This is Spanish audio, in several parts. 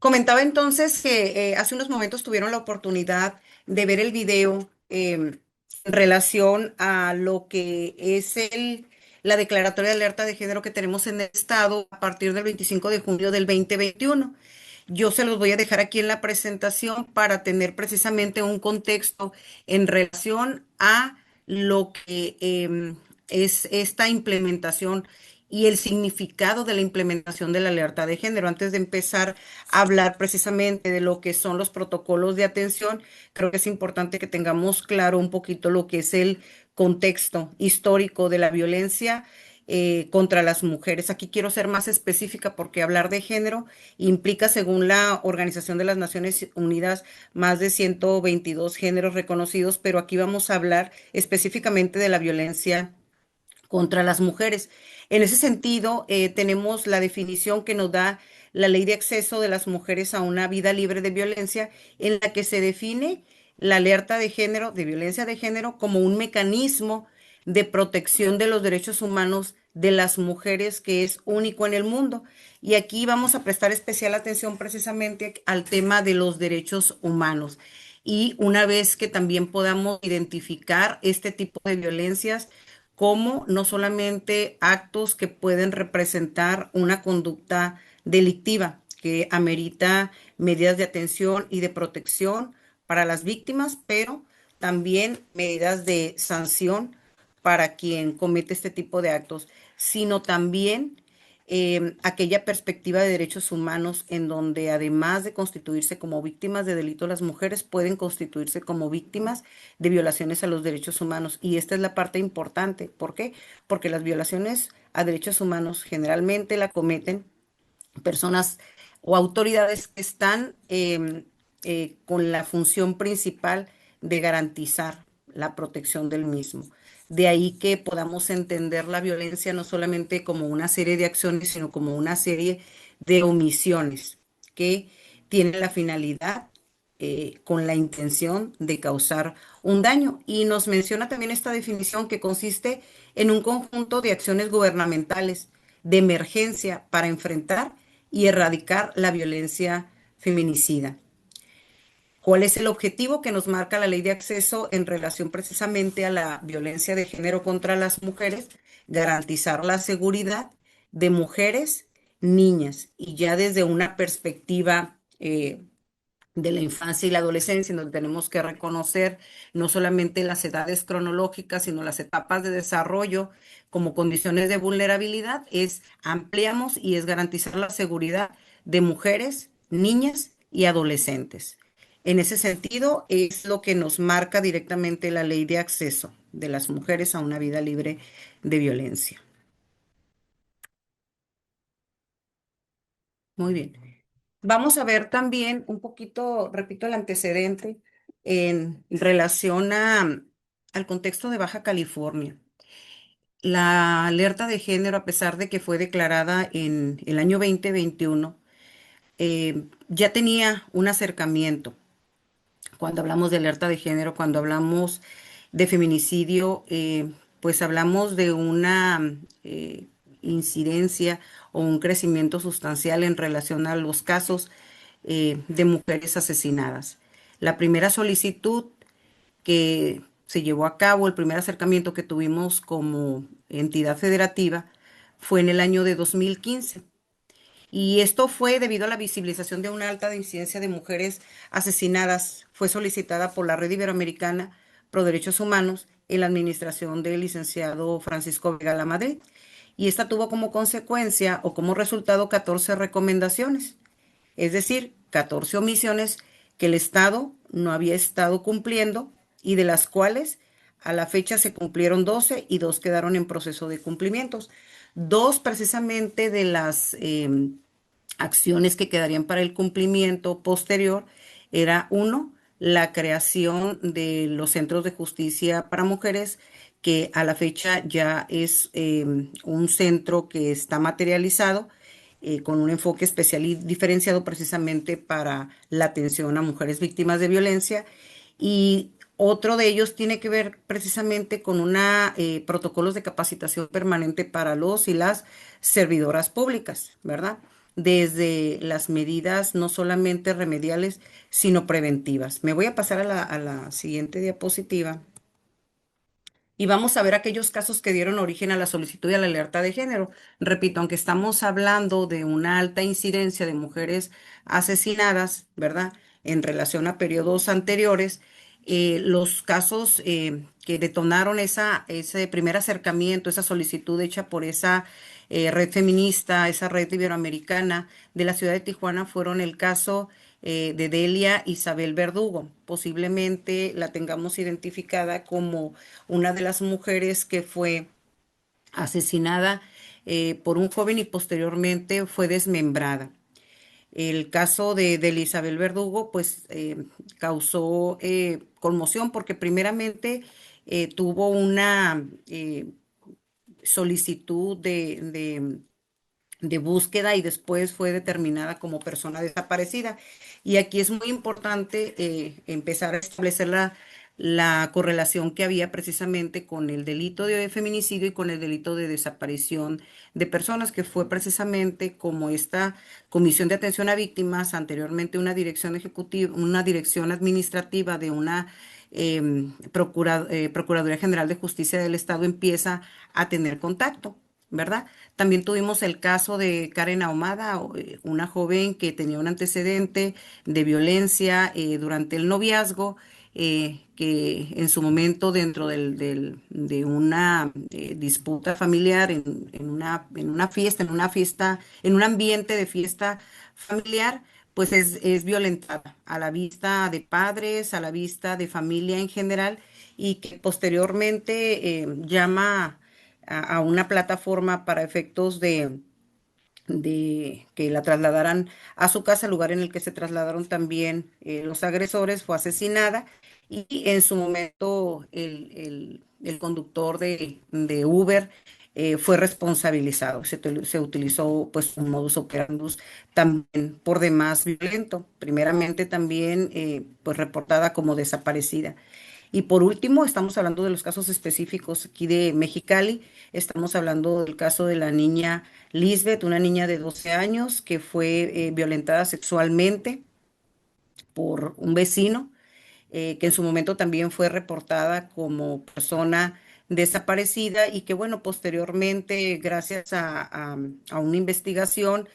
Comentaba entonces que hace unos momentos tuvieron la oportunidad de ver el video en relación a lo que es la declaratoria de alerta de género que tenemos en el estado a partir del 25 de junio del 2021. Yo se los voy a dejar aquí en la presentación para tener precisamente un contexto en relación a lo que es esta implementación y el significado de la implementación de la alerta de género. Antes de empezar a hablar precisamente de lo que son los protocolos de atención, creo que es importante que tengamos claro un poquito lo que es el contexto histórico de la violencia contra las mujeres. Aquí quiero ser más específica porque hablar de género implica, según la Organización de las Naciones Unidas, más de 122 géneros reconocidos, pero aquí vamos a hablar específicamente de la violencia contra las mujeres. En ese sentido, tenemos la definición que nos da la Ley de Acceso de las Mujeres a una Vida Libre de Violencia, en la que se define la alerta de género, de violencia de género, como un mecanismo de protección de los derechos humanos de las mujeres que es único en el mundo. Y aquí vamos a prestar especial atención precisamente al tema de los derechos humanos. Y una vez que también podamos identificar este tipo de violencias, como no solamente actos que pueden representar una conducta delictiva que amerita medidas de atención y de protección para las víctimas, pero también medidas de sanción para quien comete este tipo de actos, sino también aquella perspectiva de derechos humanos en donde además de constituirse como víctimas de delitos, las mujeres pueden constituirse como víctimas de violaciones a los derechos humanos. Y esta es la parte importante. ¿Por qué? Porque las violaciones a derechos humanos generalmente la cometen personas o autoridades que están con la función principal de garantizar la protección del mismo. De ahí que podamos entender la violencia no solamente como una serie de acciones, sino como una serie de omisiones que tienen la finalidad con la intención de causar un daño. Y nos menciona también esta definición que consiste en un conjunto de acciones gubernamentales de emergencia para enfrentar y erradicar la violencia feminicida. ¿Cuál es el objetivo que nos marca la ley de acceso en relación precisamente a la violencia de género contra las mujeres? Garantizar la seguridad de mujeres, niñas, y ya desde una perspectiva de la infancia y la adolescencia, en donde tenemos que reconocer no solamente las edades cronológicas, sino las etapas de desarrollo como condiciones de vulnerabilidad, es ampliamos y es garantizar la seguridad de mujeres, niñas y adolescentes. En ese sentido, es lo que nos marca directamente la ley de acceso de las mujeres a una vida libre de violencia. Muy bien. Vamos a ver también un poquito, repito, el antecedente en relación al contexto de Baja California. La alerta de género, a pesar de que fue declarada en el año 2021, ya tenía un acercamiento. Cuando hablamos de alerta de género, cuando hablamos de feminicidio, pues hablamos de una incidencia o un crecimiento sustancial en relación a los casos de mujeres asesinadas. La primera solicitud que se llevó a cabo, el primer acercamiento que tuvimos como entidad federativa, fue en el año de 2015. Y esto fue debido a la visibilización de una alta incidencia de mujeres asesinadas. Fue solicitada por la Red Iberoamericana Pro Derechos Humanos en la administración del licenciado Francisco Vega Lamadrid. Y esta tuvo como consecuencia o como resultado 14 recomendaciones, es decir, 14 omisiones que el Estado no había estado cumpliendo y de las cuales a la fecha se cumplieron 12 y dos quedaron en proceso de cumplimientos. Dos precisamente de las acciones que quedarían para el cumplimiento posterior era uno, la creación de los centros de justicia para mujeres, que a la fecha ya es un centro que está materializado con un enfoque especial y diferenciado precisamente para la atención a mujeres víctimas de violencia. Y otro de ellos tiene que ver precisamente con una protocolos de capacitación permanente para los y las servidoras públicas, ¿verdad? desde las medidas no solamente remediales, sino preventivas. Me voy a pasar a la siguiente diapositiva. Y vamos a ver aquellos casos que dieron origen a la solicitud y a la alerta de género. Repito, aunque estamos hablando de una alta incidencia de mujeres asesinadas, ¿verdad? En relación a periodos anteriores, los casos que detonaron ese primer acercamiento, esa solicitud hecha por esa red feminista, esa red iberoamericana de la ciudad de Tijuana, fueron el caso de Delia Isabel Verdugo. Posiblemente la tengamos identificada como una de las mujeres que fue asesinada por un joven y posteriormente fue desmembrada. El caso de Isabel Verdugo, pues, causó conmoción porque primeramente tuvo una solicitud de búsqueda y después fue determinada como persona desaparecida. Y aquí es muy importante empezar a establecer la correlación que había precisamente con el delito de feminicidio y con el delito de desaparición de personas, que fue precisamente como esta Comisión de Atención a Víctimas, anteriormente una dirección ejecutiva, una dirección administrativa de una Procuraduría General de Justicia del Estado empieza a tener contacto. ¿Verdad? También tuvimos el caso de Karen Ahumada, una joven que tenía un antecedente de violencia durante el noviazgo, que en su momento dentro de una disputa familiar, en una fiesta, en un ambiente de fiesta familiar, pues es violentada a la vista de padres, a la vista de familia en general, y que posteriormente llama a una plataforma para efectos de que la trasladaran a su casa, lugar en el que se trasladaron también los agresores, fue asesinada y en su momento el conductor de Uber fue responsabilizado. Se utilizó pues un modus operandus también por demás violento, primeramente también pues reportada como desaparecida. Y por último, estamos hablando de los casos específicos aquí de Mexicali. Estamos hablando del caso de la niña Lisbeth, una niña de 12 años que fue violentada sexualmente por un vecino, que en su momento también fue reportada como persona desaparecida y que, bueno, posteriormente, gracias a una investigación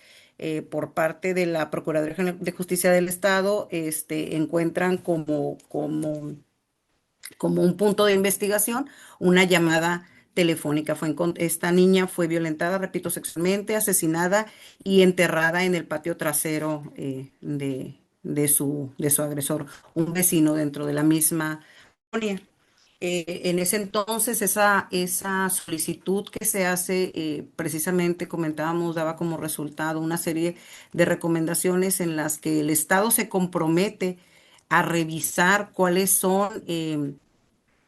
por parte de la Procuraduría General de Justicia del Estado, encuentran como un punto de investigación, una llamada telefónica. Esta niña fue violentada, repito, sexualmente, asesinada y enterrada en el patio trasero de su agresor, un vecino dentro de la misma colonia. En ese entonces, esa solicitud que se hace, precisamente comentábamos, daba como resultado una serie de recomendaciones en las que el Estado se compromete a revisar cuáles son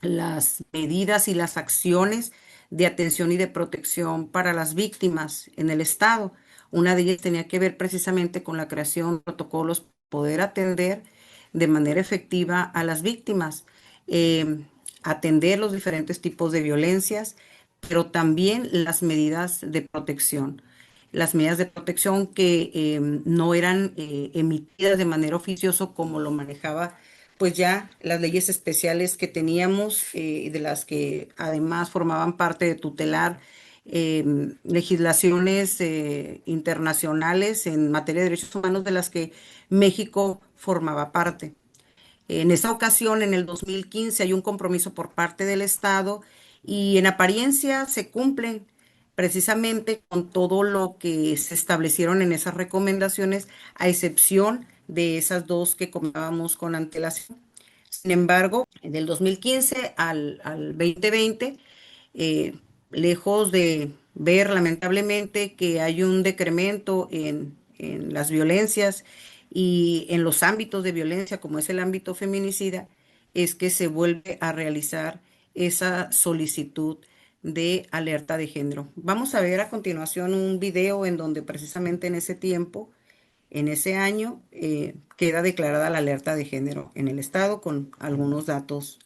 las medidas y las acciones de atención y de protección para las víctimas en el Estado. Una de ellas tenía que ver precisamente con la creación de protocolos para poder atender de manera efectiva a las víctimas, eh, atender los diferentes tipos de violencias, pero también las medidas de protección. Las medidas de protección que no eran emitidas de manera oficiosa como lo manejaba pues ya las leyes especiales que teníamos, de las que además formaban parte de tutelar legislaciones internacionales en materia de derechos humanos de las que México formaba parte. En esa ocasión, en el 2015, hay un compromiso por parte del Estado y en apariencia se cumplen precisamente con todo lo que se establecieron en esas recomendaciones, a excepción de esas dos que comentábamos con antelación. Sin embargo, del 2015 al 2020, eh, lejos de ver lamentablemente que hay un decremento en las violencias y en los ámbitos de violencia, como es el ámbito feminicida, es que se vuelve a realizar esa solicitud de alerta de género. Vamos a ver a continuación un video en donde precisamente en ese tiempo, en ese año, queda declarada la alerta de género en el estado con algunos datos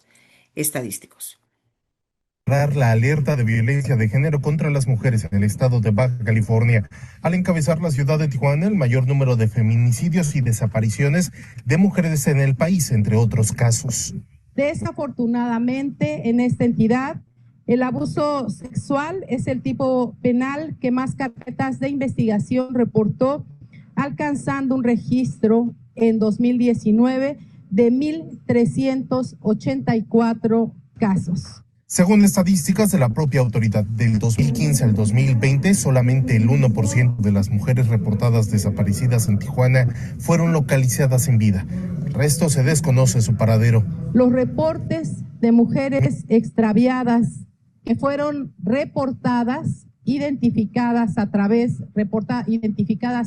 estadísticos. la alerta de violencia de género contra las mujeres en el estado de Baja California, al encabezar la ciudad de Tijuana el mayor número de feminicidios y desapariciones de mujeres en el país, entre otros casos. Desafortunadamente, en esta entidad, el abuso sexual es el tipo penal que más carpetas de investigación reportó, alcanzando un registro en 2019 de 1,384 casos. Según estadísticas de la propia autoridad, del 2015 al 2020, solamente el 1% de las mujeres reportadas desaparecidas en Tijuana fueron localizadas en vida. El resto se desconoce su paradero. Los reportes de mujeres extraviadas que fueron reportadas, identificadas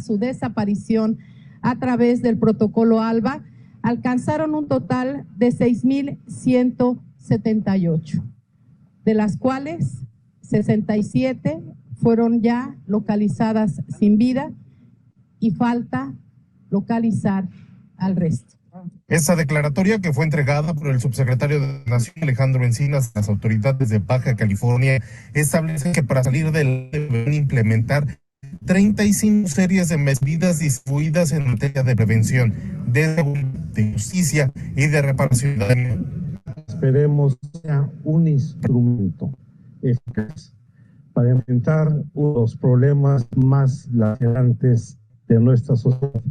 su desaparición a través del protocolo ALBA, alcanzaron un total de 6,178. De las cuales 67 fueron ya localizadas sin vida y falta localizar al resto. Esta declaratoria, que fue entregada por el subsecretario de Nación Alejandro Encinas a las autoridades de Baja California, establece que para salir del deben implementar 35 series de medidas distribuidas en materia de prevención, de justicia y de reparación de daño. Esperemos sea un instrumento eficaz para enfrentar uno de los problemas más lacerantes de nuestra sociedad,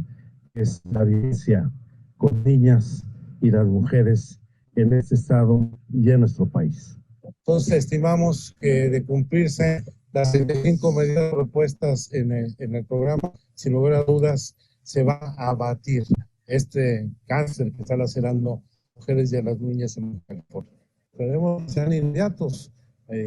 que es la violencia con niñas y las mujeres en este estado y en nuestro país. Entonces estimamos que de cumplirse las 75 medidas propuestas en el programa, sin lugar a dudas, se va a abatir este cáncer que está lacerando mujeres y a las niñas en California. Esperemos que sean inmediatos,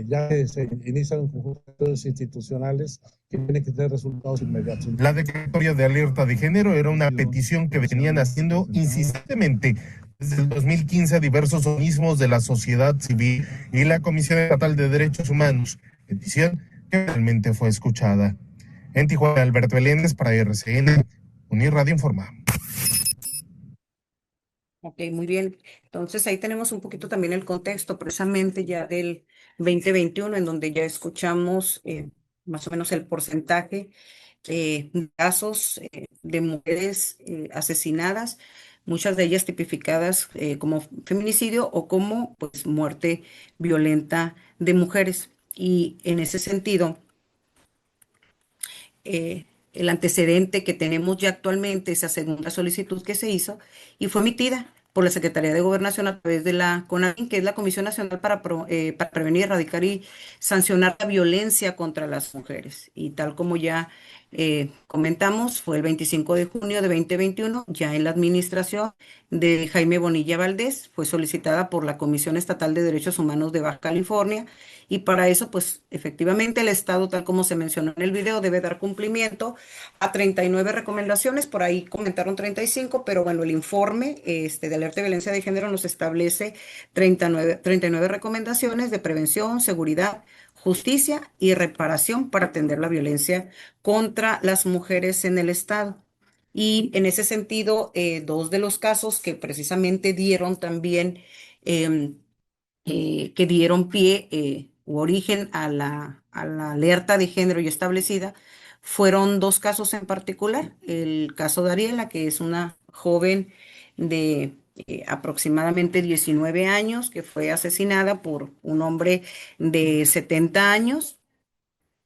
ya que se inician un conjunto de estudios institucionales que tienen que tener resultados inmediatos. La declaratoria de alerta de género era una petición que venían haciendo insistentemente desde el 2015 a diversos organismos de la sociedad civil y la Comisión Estatal de Derechos Humanos, petición que realmente fue escuchada. En Tijuana, Alberto Beléndez para RCN, Unirradio informa. Ok, muy bien. Entonces ahí tenemos un poquito también el contexto precisamente ya del 2021, en donde ya escuchamos más o menos el porcentaje de casos de mujeres asesinadas, muchas de ellas tipificadas como feminicidio o como pues muerte violenta de mujeres. Y en ese sentido, el antecedente que tenemos ya actualmente, esa segunda solicitud que se hizo y fue emitida por la Secretaría de Gobernación a través de la CONAVIN, que es la Comisión Nacional para Prevenir, Erradicar y Sancionar la Violencia contra las Mujeres. Y tal como ya comentamos, fue el 25 de junio de 2021, ya en la administración de Jaime Bonilla Valdés, fue solicitada por la Comisión Estatal de Derechos Humanos de Baja California y para eso, pues efectivamente el Estado, tal como se mencionó en el video, debe dar cumplimiento a 39 recomendaciones. Por ahí comentaron 35, pero bueno, el informe de alerta de violencia de género nos establece 39 recomendaciones de prevención, seguridad, justicia y reparación para atender la violencia contra las mujeres en el Estado. Y en ese sentido, dos de los casos que precisamente dieron también em, que dieron pie u origen a la alerta de género ya establecida fueron dos casos en particular. El caso de Ariela, que es una joven de aproximadamente 19 años que fue asesinada por un hombre de 70 años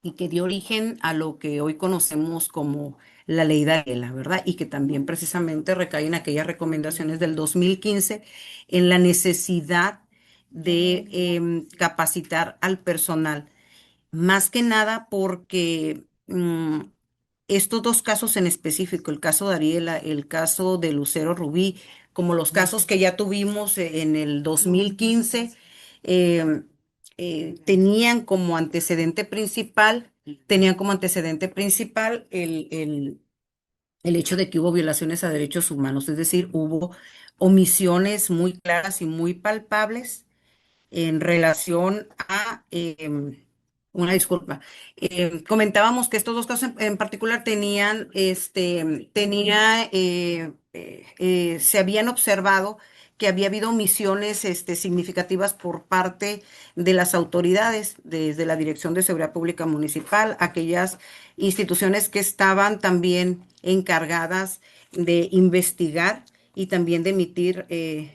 y que dio origen a lo que hoy conocemos como la ley de Ariela, ¿verdad? Y que también precisamente recae en aquellas recomendaciones del 2015 en la necesidad de capacitar al personal, más que nada porque estos dos casos en específico, el caso de Ariela, el caso de Lucero Rubí, como los casos que ya tuvimos en el 2015, em, tenían como antecedente principal el hecho de que hubo violaciones a derechos humanos, es decir, hubo omisiones muy claras y muy palpables en relación a una disculpa. Comentábamos que estos dos casos en particular se habían observado que había habido omisiones significativas por parte de las autoridades, desde la Dirección de Seguridad Pública Municipal, aquellas instituciones que estaban también encargadas de investigar y también de emitir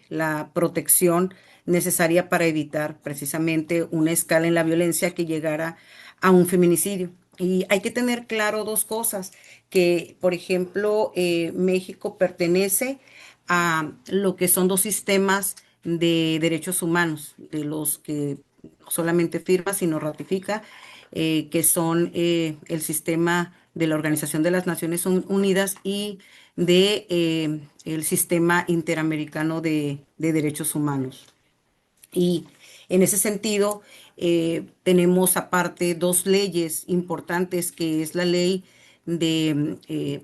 la protección necesaria para evitar precisamente una escala en la violencia que llegara a un feminicidio. Y hay que tener claro dos cosas, que por ejemplo México pertenece a lo que son dos sistemas de derechos humanos, de los que no solamente firma, sino ratifica, que son el sistema de la Organización de las Naciones Unidas y de el sistema interamericano de derechos humanos. Y en ese sentido, tenemos aparte dos leyes importantes, que es la ley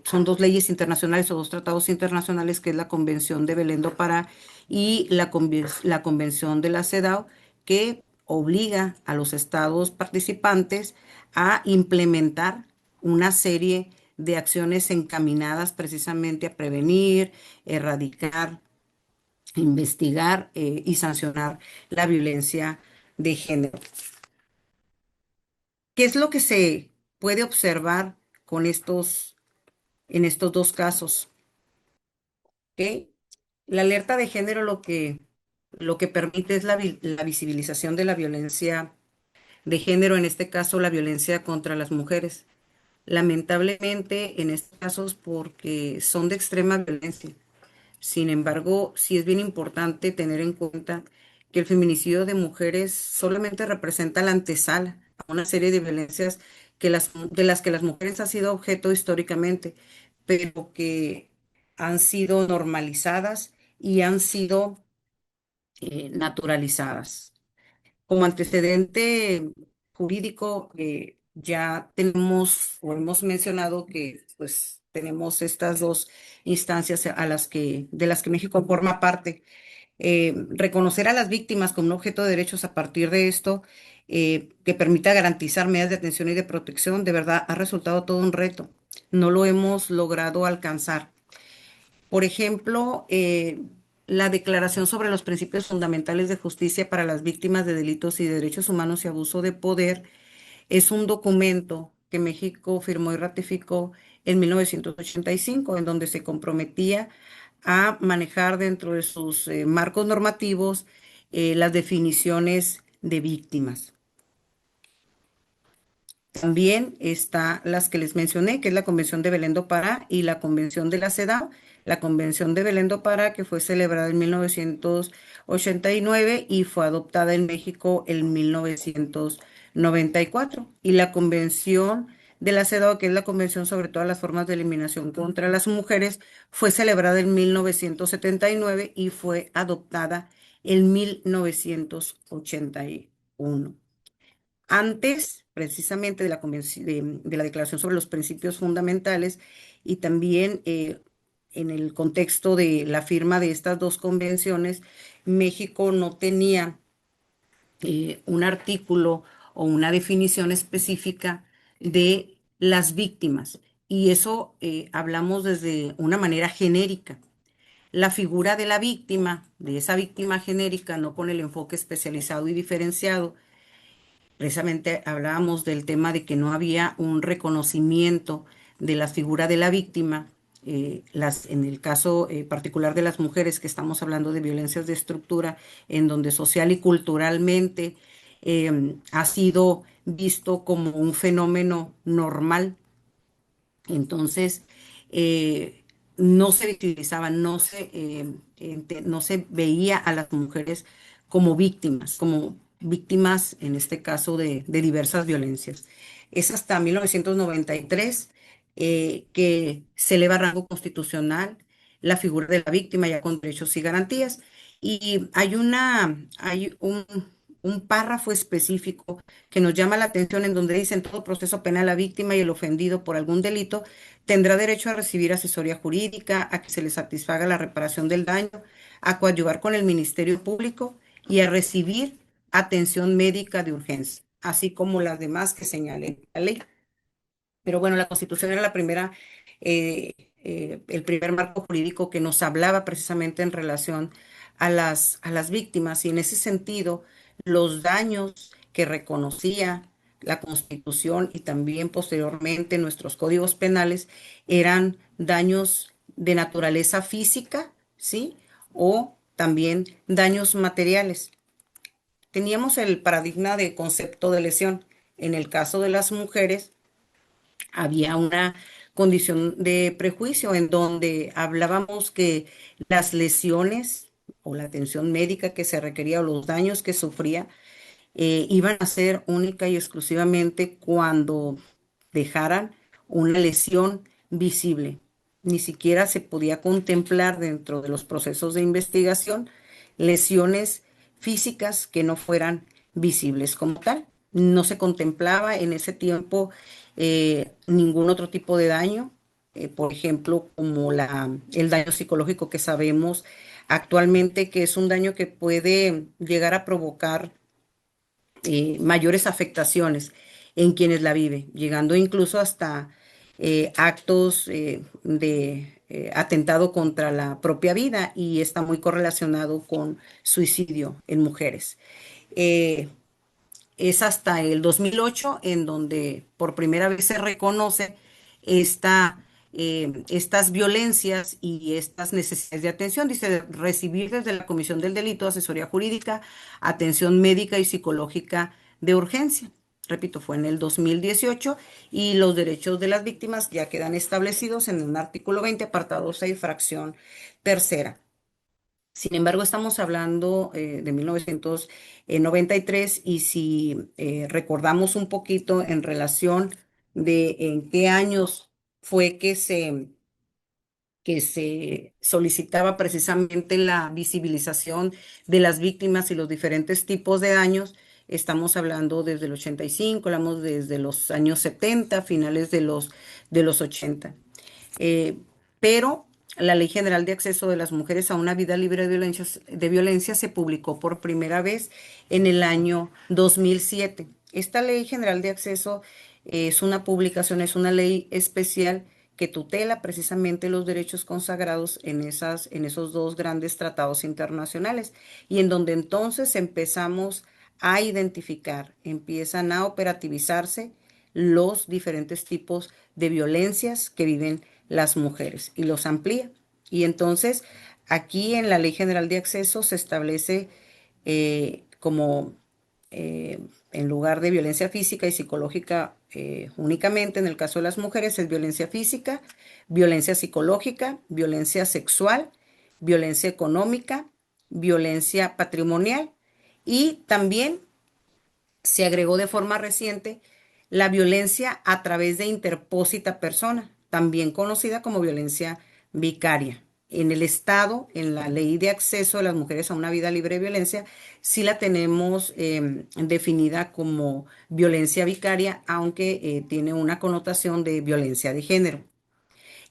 son dos leyes internacionales o dos tratados internacionales, que es la Convención de Belén do Pará y la Convención de la CEDAW, que obliga a los estados participantes a implementar una serie de acciones encaminadas precisamente a prevenir, erradicar, investigar y sancionar la violencia de género. ¿Qué es lo que se puede observar con en estos dos casos? ¿Ok? La alerta de género lo que permite es la visibilización de la violencia de género, en este caso la violencia contra las mujeres. Lamentablemente, en estos casos, porque son de extrema violencia. Sin embargo, sí es bien importante tener en cuenta que el feminicidio de mujeres solamente representa la antesala a una serie de violencias de las que las mujeres han sido objeto históricamente, pero que han sido normalizadas y han sido naturalizadas. Como antecedente jurídico, ya tenemos o hemos mencionado que pues tenemos estas dos instancias de las que México forma parte. Reconocer a las víctimas como un objeto de derechos a partir de esto, que permita garantizar medidas de atención y de protección, de verdad ha resultado todo un reto. No lo hemos logrado alcanzar. Por ejemplo, la Declaración sobre los Principios Fundamentales de Justicia para las Víctimas de Delitos y Derechos Humanos y Abuso de Poder es un documento que México firmó y ratificó en 1985, en donde se comprometía a manejar dentro de sus marcos normativos las definiciones de víctimas. También está las que les mencioné, que es la Convención de Belén do Pará y la Convención de la CEDAW. La Convención de Belén do Pará, que fue celebrada en 1989 y fue adoptada en México en 1994. Y la Convención de la CEDAW, que es la Convención sobre todas las formas de eliminación contra las mujeres, fue celebrada en 1979 y fue adoptada en 1981. Antes, precisamente, de de la Declaración sobre los Principios Fundamentales, y también en el contexto de la firma de estas dos convenciones, México no tenía un artículo o una definición específica de las víctimas. Y eso hablamos desde una manera genérica. La figura de la víctima, de esa víctima genérica, no con el enfoque especializado y diferenciado. Precisamente hablábamos del tema de que no había un reconocimiento de la figura de la víctima. En el caso particular de las mujeres, que estamos hablando de violencias de estructura, en donde social y culturalmente ha sido visto como un fenómeno normal. Entonces, no se visibilizaba, no se veía a las mujeres como víctimas en este caso de diversas violencias. Es hasta 1993 que se eleva a rango constitucional la figura de la víctima, ya con derechos y garantías. Y hay un párrafo específico que nos llama la atención, en donde dice: en todo proceso penal, la víctima y el ofendido por algún delito tendrá derecho a recibir asesoría jurídica, a que se le satisfaga la reparación del daño, a coadyuvar con el Ministerio Público y a recibir atención médica de urgencia, así como las demás que señale la ley. Pero bueno, la Constitución era el primer marco jurídico que nos hablaba precisamente en relación a las víctimas, y en ese sentido los daños que reconocía la Constitución y también posteriormente nuestros códigos penales eran daños de naturaleza física, ¿sí? O también daños materiales. Teníamos el paradigma de concepto de lesión. En el caso de las mujeres, había una condición de prejuicio en donde hablábamos que las lesiones o la atención médica que se requería o los daños que sufría iban a ser única y exclusivamente cuando dejaran una lesión visible. Ni siquiera se podía contemplar dentro de los procesos de investigación lesiones físicas que no fueran visibles como tal. No se contemplaba en ese tiempo ningún otro tipo de daño, por ejemplo, como el daño psicológico que sabemos actualmente que es un daño que puede llegar a provocar mayores afectaciones en quienes la viven, llegando incluso hasta actos de atentado contra la propia vida y está muy correlacionado con suicidio en mujeres. Eh, es hasta el 2008 en donde por primera vez se reconoce estas violencias y estas necesidades de atención. Dice, recibir desde la Comisión del Delito asesoría jurídica, atención médica y psicológica de urgencia. Repito, fue en el 2018 y los derechos de las víctimas ya quedan establecidos en un artículo 20, apartado 6, fracción tercera. Sin embargo, estamos hablando de 1993 y si recordamos un poquito en relación de en qué años fue que se solicitaba precisamente la visibilización de las víctimas y los diferentes tipos de daños, estamos hablando desde el 85, hablamos desde los años 70, finales de los 80. Eh, pero la Ley General de Acceso de las Mujeres a una Vida Libre de violencia se publicó por primera vez en el año 2007. Esta Ley General de Acceso es una publicación, es una ley especial que tutela precisamente los derechos consagrados en esos dos grandes tratados internacionales y en donde entonces empezamos a identificar, empiezan a operativizarse los diferentes tipos de violencias que viven las mujeres y los amplía. Y entonces aquí en la Ley General de Acceso se establece como en lugar de violencia física y psicológica únicamente, en el caso de las mujeres es violencia física, violencia psicológica, violencia sexual, violencia económica, violencia patrimonial y también se agregó de forma reciente la violencia a través de interpósita persona, también conocida como violencia vicaria. En el Estado, en la ley de acceso de las mujeres a una vida libre de violencia, sí la tenemos definida como violencia vicaria, aunque tiene una connotación de violencia de género.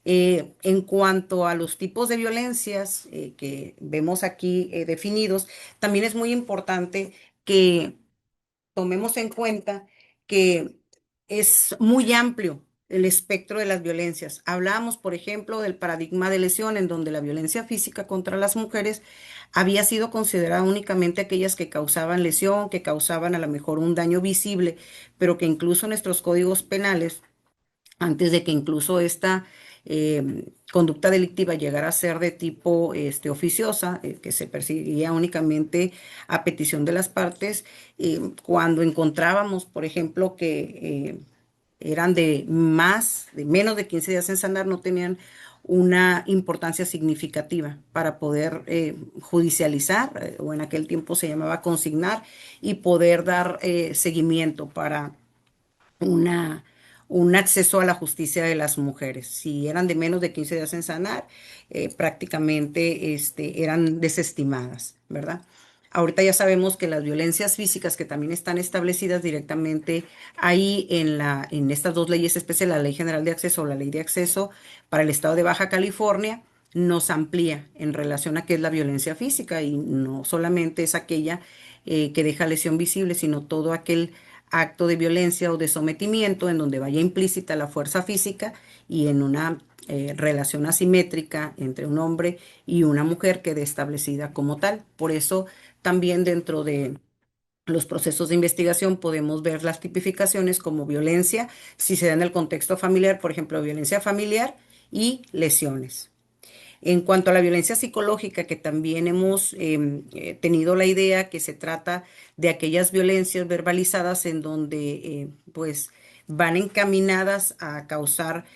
En cuanto a los tipos de violencias que vemos aquí definidos, también es muy importante que tomemos en cuenta que es muy amplio el espectro de las violencias. Hablamos, por ejemplo, del paradigma de lesión, en donde la violencia física contra las mujeres había sido considerada únicamente aquellas que causaban lesión, que causaban a lo mejor un daño visible, pero que incluso nuestros códigos penales antes de que incluso esta conducta delictiva llegara a ser de tipo oficiosa, que se perseguía únicamente a petición de las partes, cuando encontrábamos, por ejemplo, que eran de menos de 15 días en sanar, no tenían una importancia significativa para poder judicializar, o en aquel tiempo se llamaba consignar, y poder dar seguimiento para una, un acceso a la justicia de las mujeres. Si eran de menos de 15 días en sanar, prácticamente eran desestimadas, ¿verdad? Ahorita ya sabemos que las violencias físicas que también están establecidas directamente ahí en estas dos leyes especiales, la Ley General de Acceso o la Ley de Acceso para el Estado de Baja California, nos amplía en relación a qué es la violencia física y no solamente es aquella que deja lesión visible, sino todo aquel acto de violencia o de sometimiento en donde vaya implícita la fuerza física y en una relación asimétrica entre un hombre y una mujer quede establecida como tal. Por eso también dentro de los procesos de investigación podemos ver las tipificaciones como violencia, si se da en el contexto familiar, por ejemplo, violencia familiar y lesiones. En cuanto a la violencia psicológica, que también hemos tenido la idea que se trata de aquellas violencias verbalizadas en donde pues van encaminadas a causar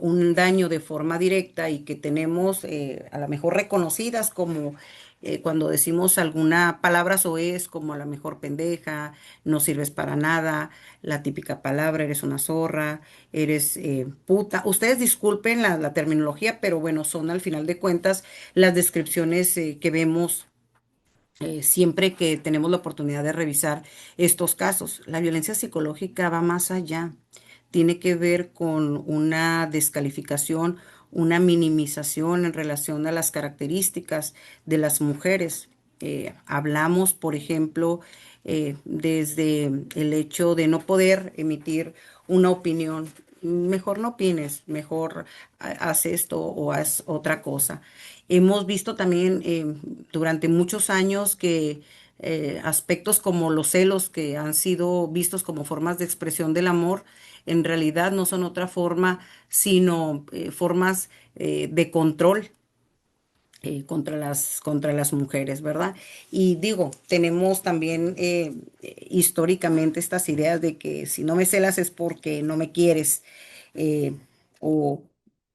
un daño de forma directa y que tenemos a lo mejor reconocidas como cuando decimos alguna palabra soez como a lo mejor pendeja, no sirves para nada, la típica palabra, eres una zorra, eres puta. Ustedes disculpen la terminología, pero bueno, son al final de cuentas las descripciones que vemos siempre que tenemos la oportunidad de revisar estos casos. La violencia psicológica va más allá, tiene que ver con una descalificación, una minimización en relación a las características de las mujeres. Hablamos, por ejemplo, desde el hecho de no poder emitir una opinión. Mejor no opines, mejor haz esto o haz otra cosa. Hemos visto también durante muchos años que aspectos como los celos, que han sido vistos como formas de expresión del amor, en realidad no son otra forma, sino formas de control contra las mujeres, ¿verdad? Y digo, tenemos también históricamente estas ideas de que si no me celas es porque no me quieres, eh, o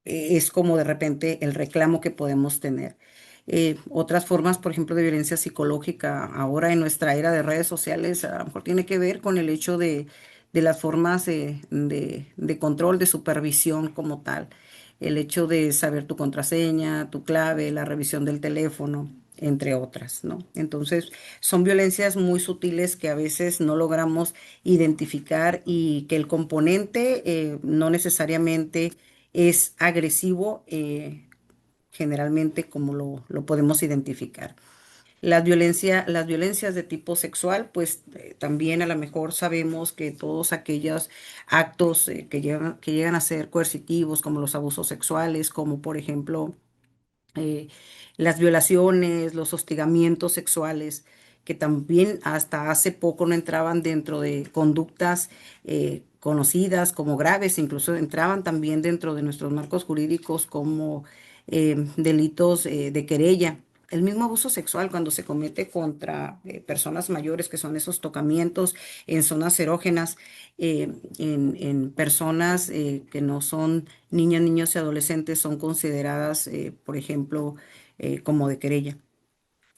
es como de repente el reclamo que podemos tener. Otras formas, por ejemplo, de violencia psicológica ahora en nuestra era de redes sociales, a lo mejor tiene que ver con el hecho de las formas de control, de supervisión como tal, el hecho de saber tu contraseña, tu clave, la revisión del teléfono, entre otras, ¿no? Entonces, son violencias muy sutiles que a veces no logramos identificar y que el componente no necesariamente es agresivo, generalmente como lo podemos identificar. Las violencias de tipo sexual, pues también a lo mejor sabemos que todos aquellos actos que llegan a ser coercitivos, como los abusos sexuales, como por ejemplo eh, las violaciones, los hostigamientos sexuales, que también hasta hace poco no entraban dentro de conductas conocidas como graves, incluso entraban también dentro de nuestros marcos jurídicos como delitos de querella. El mismo abuso sexual cuando se comete contra personas mayores, que son esos tocamientos en zonas erógenas, en personas que no son niñas, niños y adolescentes, son consideradas, por ejemplo, como de querella.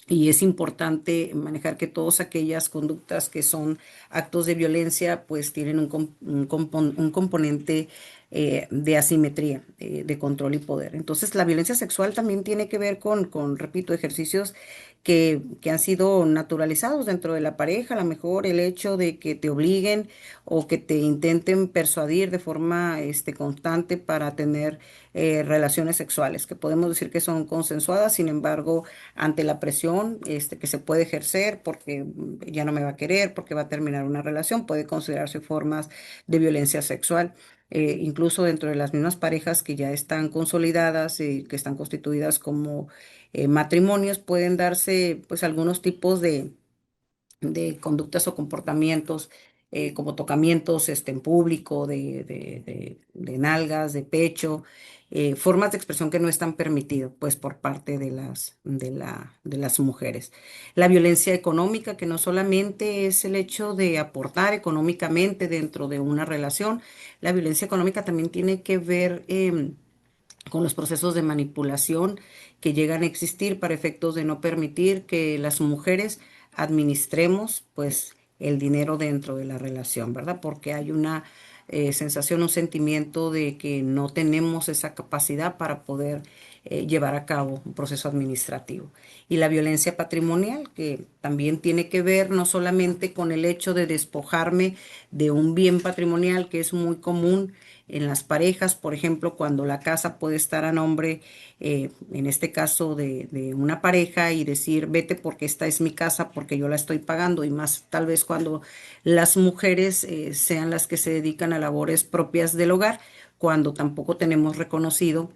Y es importante manejar que todas aquellas conductas que son actos de violencia, pues tienen un componente de asimetría, de control y poder. Entonces, la violencia sexual también tiene que ver repito, ejercicios que han sido naturalizados dentro de la pareja. A lo mejor el hecho de que te obliguen o que te intenten persuadir de forma constante para tener relaciones sexuales, que podemos decir que son consensuadas, sin embargo, ante la presión que se puede ejercer porque ya no me va a querer, porque va a terminar una relación, puede considerarse formas de violencia sexual. Incluso dentro de las mismas parejas que ya están consolidadas y que están constituidas como matrimonios, pueden darse pues algunos tipos de conductas o comportamientos como tocamientos en público, de nalgas, de pecho, formas de expresión que no están permitidas pues por parte de las mujeres. La violencia económica, que no solamente es el hecho de aportar económicamente dentro de una relación, la violencia económica también tiene que ver con los procesos de manipulación que llegan a existir para efectos de no permitir que las mujeres administremos pues el dinero dentro de la relación, ¿verdad? Porque hay una sensación, un sentimiento de que no tenemos esa capacidad para poder llevar a cabo un proceso administrativo. Y la violencia patrimonial, que también tiene que ver no solamente con el hecho de despojarme de un bien patrimonial, que es muy común en las parejas, por ejemplo, cuando la casa puede estar a nombre, en este caso de una pareja, y decir, vete porque esta es mi casa, porque yo la estoy pagando, y más tal vez cuando las mujeres sean las que se dedican a labores propias del hogar, cuando tampoco tenemos reconocido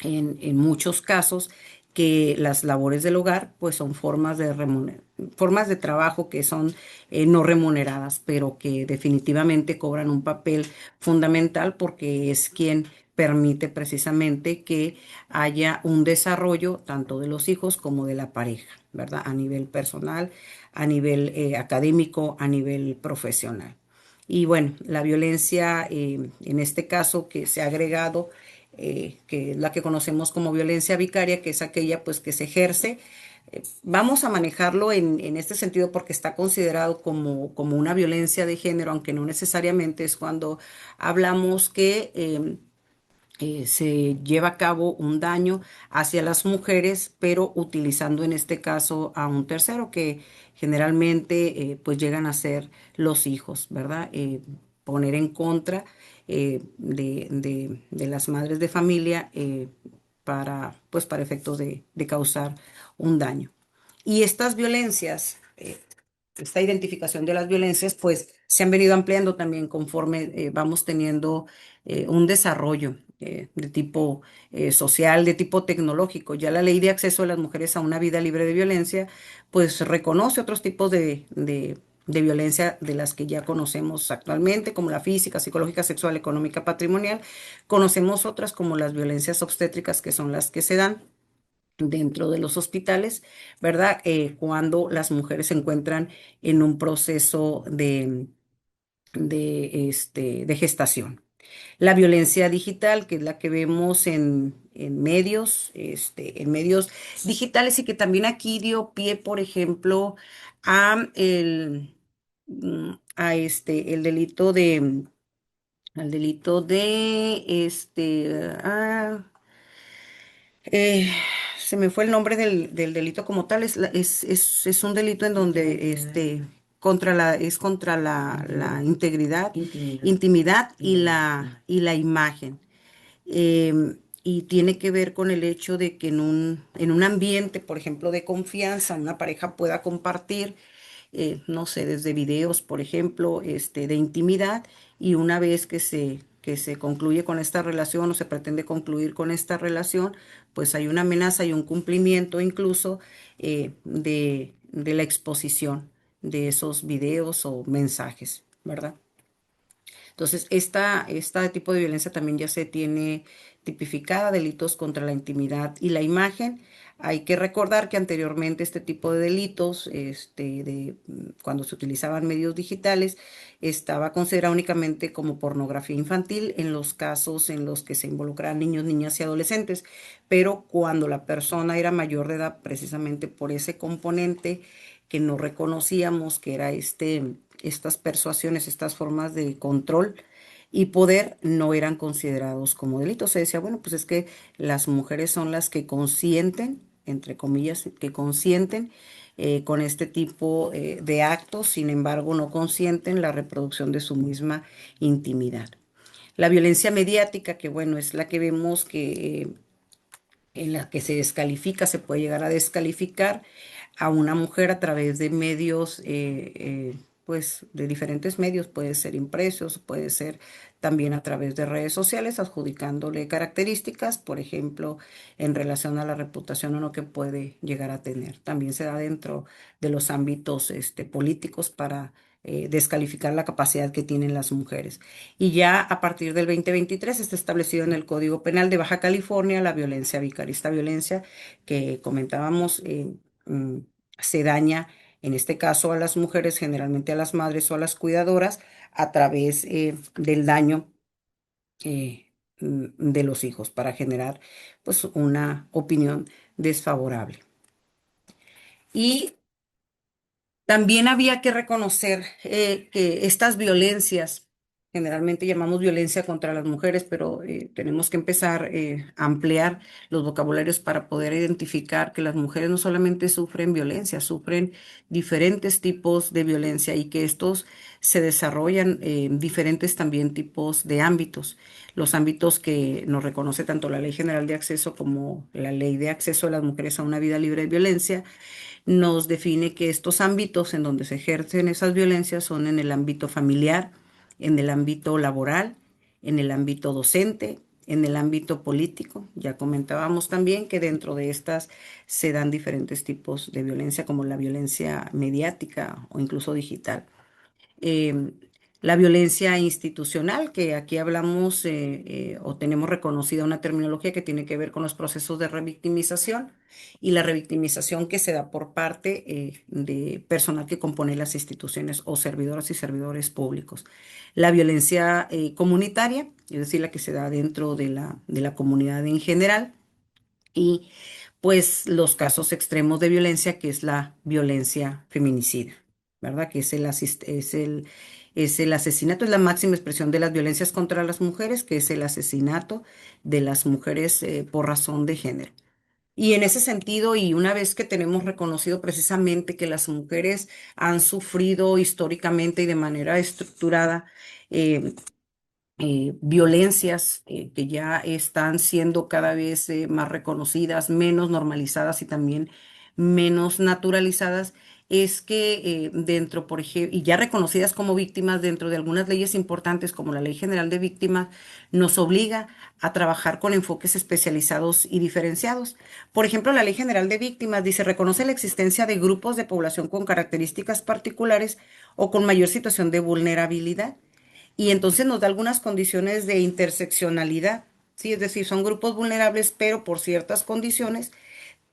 en muchos casos que las labores del hogar pues son formas de trabajo que son no remuneradas, pero que definitivamente cobran un papel fundamental porque es quien permite precisamente que haya un desarrollo tanto de los hijos como de la pareja, ¿verdad? A nivel personal, a nivel académico, a nivel profesional. Y bueno, la violencia, en este caso que se ha agregado, que es la que conocemos como violencia vicaria, que es aquella pues que se ejerce. Vamos a manejarlo en este sentido porque está considerado como una violencia de género, aunque no necesariamente es cuando hablamos que se lleva a cabo un daño hacia las mujeres, pero utilizando en este caso a un tercero que generalmente pues llegan a ser los hijos, ¿verdad? Poner en contra de las madres de familia pues para efectos de causar un daño. Y estas violencias, esta identificación de las violencias, pues se han venido ampliando también conforme vamos teniendo un desarrollo de tipo social, de tipo tecnológico. Ya la ley de acceso de las mujeres a una vida libre de violencia, pues reconoce otros tipos de violencia de las que ya conocemos actualmente, como la física, psicológica, sexual, económica, patrimonial. Conocemos otras como las violencias obstétricas, que son las que se dan dentro de los hospitales, ¿verdad? Cuando las mujeres se encuentran en un proceso de gestación. La violencia digital, que es la que vemos en medios, en medios digitales y que también aquí dio pie, por ejemplo, el delito al delito eh, se me fue el nombre del delito como tal, es un delito en donde es contra la integridad, intimidad y la imagen. Y tiene que ver con el hecho de que en un ambiente, por ejemplo, de confianza, una pareja pueda compartir no sé, desde videos, por ejemplo, de intimidad, y una vez que se concluye con esta relación o se pretende concluir con esta relación, pues hay una amenaza y un cumplimiento incluso de la exposición de esos videos o mensajes, ¿verdad? Entonces, este tipo de violencia también ya se tiene tipificada, delitos contra la intimidad y la imagen. Hay que recordar que anteriormente este tipo de delitos, cuando se utilizaban medios digitales, estaba considerado únicamente como pornografía infantil en los casos en los que se involucraban niños, niñas y adolescentes, pero cuando la persona era mayor de edad, precisamente por ese componente que no reconocíamos, que era estas persuasiones, estas formas de control y poder no eran considerados como delitos. Se decía, bueno, pues es que las mujeres son las que consienten, entre comillas, que consienten con este tipo de actos, sin embargo, no consienten la reproducción de su misma intimidad. La violencia mediática, que bueno, es la que vemos que en la que se descalifica, se puede llegar a descalificar a una mujer a través de medios, pues de diferentes medios, puede ser impresos, puede ser también a través de redes sociales, adjudicándole características, por ejemplo, en relación a la reputación o no que puede llegar a tener. También se da dentro de los ámbitos políticos para descalificar la capacidad que tienen las mujeres. Y ya a partir del 2023 está establecido en el Código Penal de Baja California la violencia vicaria. Esta violencia que comentábamos mm, se daña, en este caso a las mujeres, generalmente a las madres o a las cuidadoras, a través del daño de los hijos para generar pues una opinión desfavorable. Y también había que reconocer que estas violencias, generalmente llamamos violencia contra las mujeres, pero tenemos que empezar a ampliar los vocabularios para poder identificar que las mujeres no solamente sufren violencia, sufren diferentes tipos de violencia y que estos se desarrollan en diferentes también tipos de ámbitos. Los ámbitos que nos reconoce tanto la Ley General de Acceso como la Ley de Acceso de las Mujeres a una Vida Libre de Violencia nos define que estos ámbitos en donde se ejercen esas violencias son en el ámbito familiar, en el ámbito laboral, en el ámbito docente, en el ámbito político. Ya comentábamos también que dentro de estas se dan diferentes tipos de violencia, como la violencia mediática o incluso digital. eh, la violencia institucional, que aquí hablamos o tenemos reconocida una terminología que tiene que ver con los procesos de revictimización y la revictimización que se da por parte de personal que compone las instituciones o servidoras y servidores públicos. La violencia comunitaria, es decir, la que se da dentro de la comunidad en general. Y pues los casos extremos de violencia, que es la violencia feminicida, ¿verdad? Que es es el asesinato, es la máxima expresión de las violencias contra las mujeres, que es el asesinato de las mujeres por razón de género. Y en ese sentido, y una vez que tenemos reconocido precisamente que las mujeres han sufrido históricamente y de manera estructurada, eh, violencias que ya están siendo cada vez más reconocidas, menos normalizadas y también menos naturalizadas, es que dentro, por ejemplo, y ya reconocidas como víctimas dentro de algunas leyes importantes como la Ley General de Víctimas, nos obliga a trabajar con enfoques especializados y diferenciados. Por ejemplo, la Ley General de Víctimas dice, reconoce la existencia de grupos de población con características particulares o con mayor situación de vulnerabilidad y entonces nos da algunas condiciones de interseccionalidad, ¿sí? Es decir, son grupos vulnerables, pero por ciertas condiciones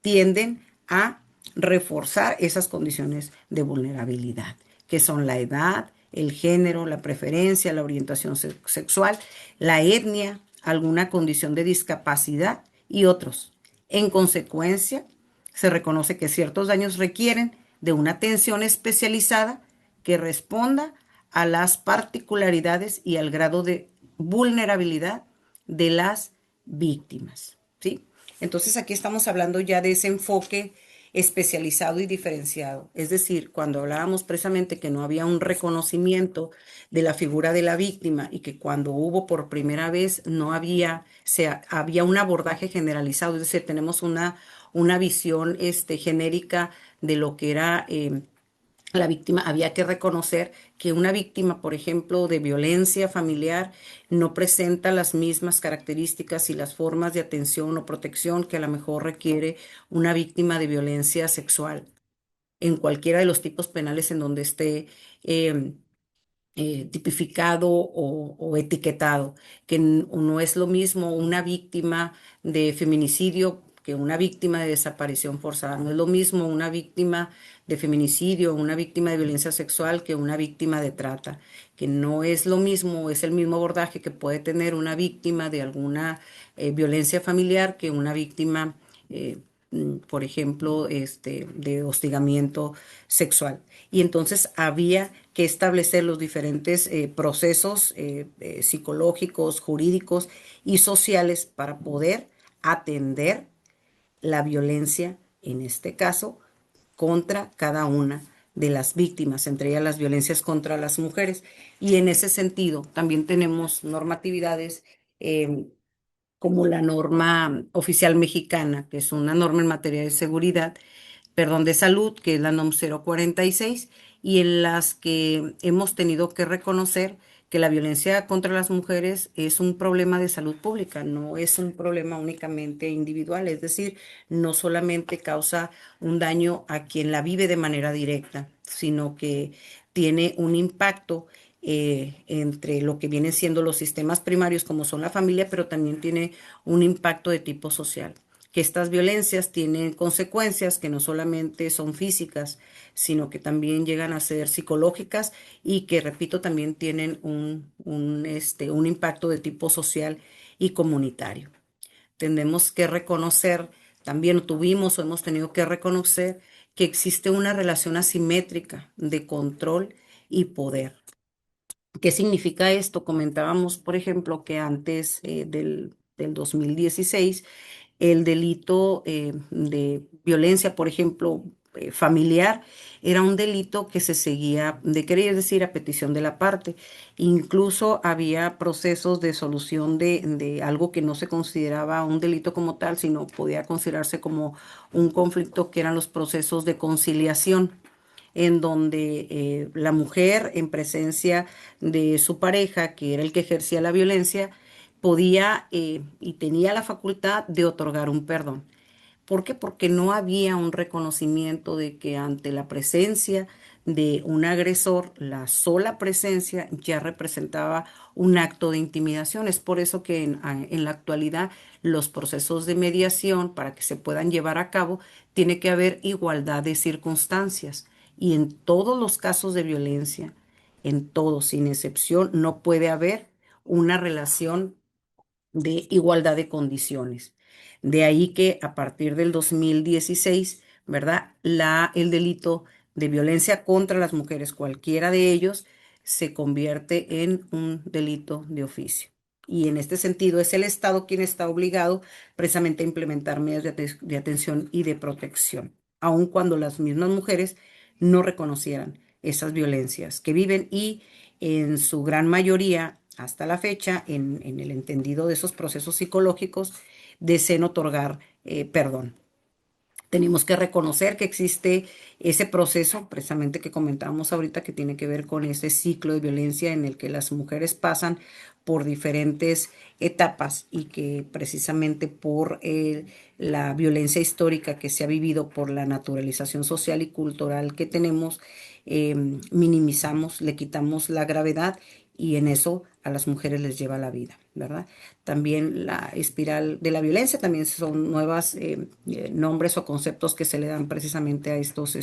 tienden a reforzar esas condiciones de vulnerabilidad, que son la edad, el género, la preferencia, la orientación sexual, la etnia, alguna condición de discapacidad y otros. En consecuencia, se reconoce que ciertos daños requieren de una atención especializada que responda a las particularidades y al grado de vulnerabilidad de las víctimas, ¿sí? Entonces aquí estamos hablando ya de ese enfoque especializado y diferenciado. Es decir, cuando hablábamos precisamente que no había un reconocimiento de la figura de la víctima y que cuando hubo por primera vez no había, había un abordaje generalizado, es decir, tenemos una visión genérica de lo que era la víctima, había que reconocer que una víctima, por ejemplo, de violencia familiar, no presenta las mismas características y las formas de atención o protección que a lo mejor requiere una víctima de violencia sexual en cualquiera de los tipos penales en donde esté eh, tipificado o etiquetado, que no es lo mismo una víctima de feminicidio que una víctima de desaparición forzada, no es lo mismo una víctima de feminicidio, una víctima de violencia sexual que una víctima de trata, que no es lo mismo, es el mismo abordaje que puede tener una víctima de alguna violencia familiar que una víctima por ejemplo, de hostigamiento sexual. Y entonces había que establecer los diferentes procesos psicológicos, jurídicos y sociales para poder atender la violencia, en este caso, contra cada una de las víctimas, entre ellas las violencias contra las mujeres. Y en ese sentido, también tenemos normatividades como la norma oficial mexicana, que es una norma en materia de seguridad, perdón, de salud, que es la NOM 046, y en las que hemos tenido que reconocer que la violencia contra las mujeres es un problema de salud pública, no es un problema únicamente individual, es decir, no solamente causa un daño a quien la vive de manera directa, sino que tiene un impacto entre lo que vienen siendo los sistemas primarios, como son la familia, pero también tiene un impacto de tipo social, que estas violencias tienen consecuencias que no solamente son físicas, sino que también llegan a ser psicológicas y que, repito, también tienen un impacto de tipo social y comunitario. Tenemos que reconocer, también tuvimos o hemos tenido que reconocer que existe una relación asimétrica de control y poder. ¿Qué significa esto? Comentábamos, por ejemplo, que antes del 2016 el delito de violencia, por ejemplo, familiar, era un delito que se seguía de querer, es decir, a petición de la parte. Incluso había procesos de solución de algo que no se consideraba un delito como tal, sino podía considerarse como un conflicto, que eran los procesos de conciliación. en donde la mujer en presencia de su pareja, que era el que ejercía la violencia, podía y tenía la facultad de otorgar un perdón. ¿Por qué? Porque no había un reconocimiento de que ante la presencia de un agresor, la sola presencia ya representaba un acto de intimidación. Es por eso que en la actualidad los procesos de mediación, para que se puedan llevar a cabo, tiene que haber igualdad de circunstancias. Y en todos los casos de violencia, en todos, sin excepción, no puede haber una relación de igualdad de condiciones. De ahí que a partir del 2016, ¿verdad? El delito de violencia contra las mujeres, cualquiera de ellos, se convierte en un delito de oficio. Y en este sentido es el Estado quien está obligado precisamente a implementar medidas de atención y de protección, aun cuando las mismas mujeres no reconocieran esas violencias que viven y en su gran mayoría, hasta la fecha, en el entendido de esos procesos psicológicos, deseen otorgar perdón. Tenemos que reconocer que existe ese proceso, precisamente que comentábamos ahorita, que tiene que ver con ese ciclo de violencia en el que las mujeres pasan por diferentes etapas y que precisamente por la violencia histórica que se ha vivido, por la naturalización social y cultural que tenemos, minimizamos, le quitamos la gravedad y en eso a las mujeres les lleva la vida, ¿verdad? También la espiral de la violencia, también son nuevos nombres o conceptos que se le dan precisamente a estos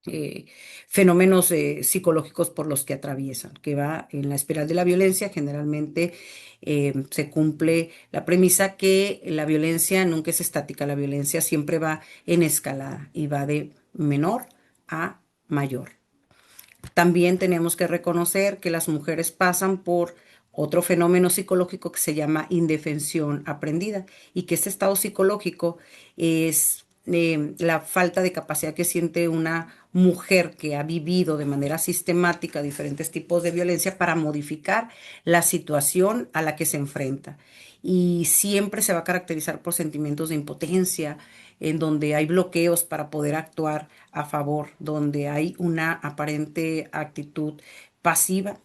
eh, fenómenos psicológicos por los que atraviesan, que va en la espiral de la violencia. Generalmente se cumple la premisa que la violencia nunca es estática, la violencia siempre va en escalada y va de menor a mayor. También tenemos que reconocer que las mujeres pasan por otro fenómeno psicológico que se llama indefensión aprendida y que este estado psicológico es la falta de capacidad que siente una mujer que ha vivido de manera sistemática diferentes tipos de violencia para modificar la situación a la que se enfrenta. Y siempre se va a caracterizar por sentimientos de impotencia, en donde hay bloqueos para poder actuar a favor, donde hay una aparente actitud pasiva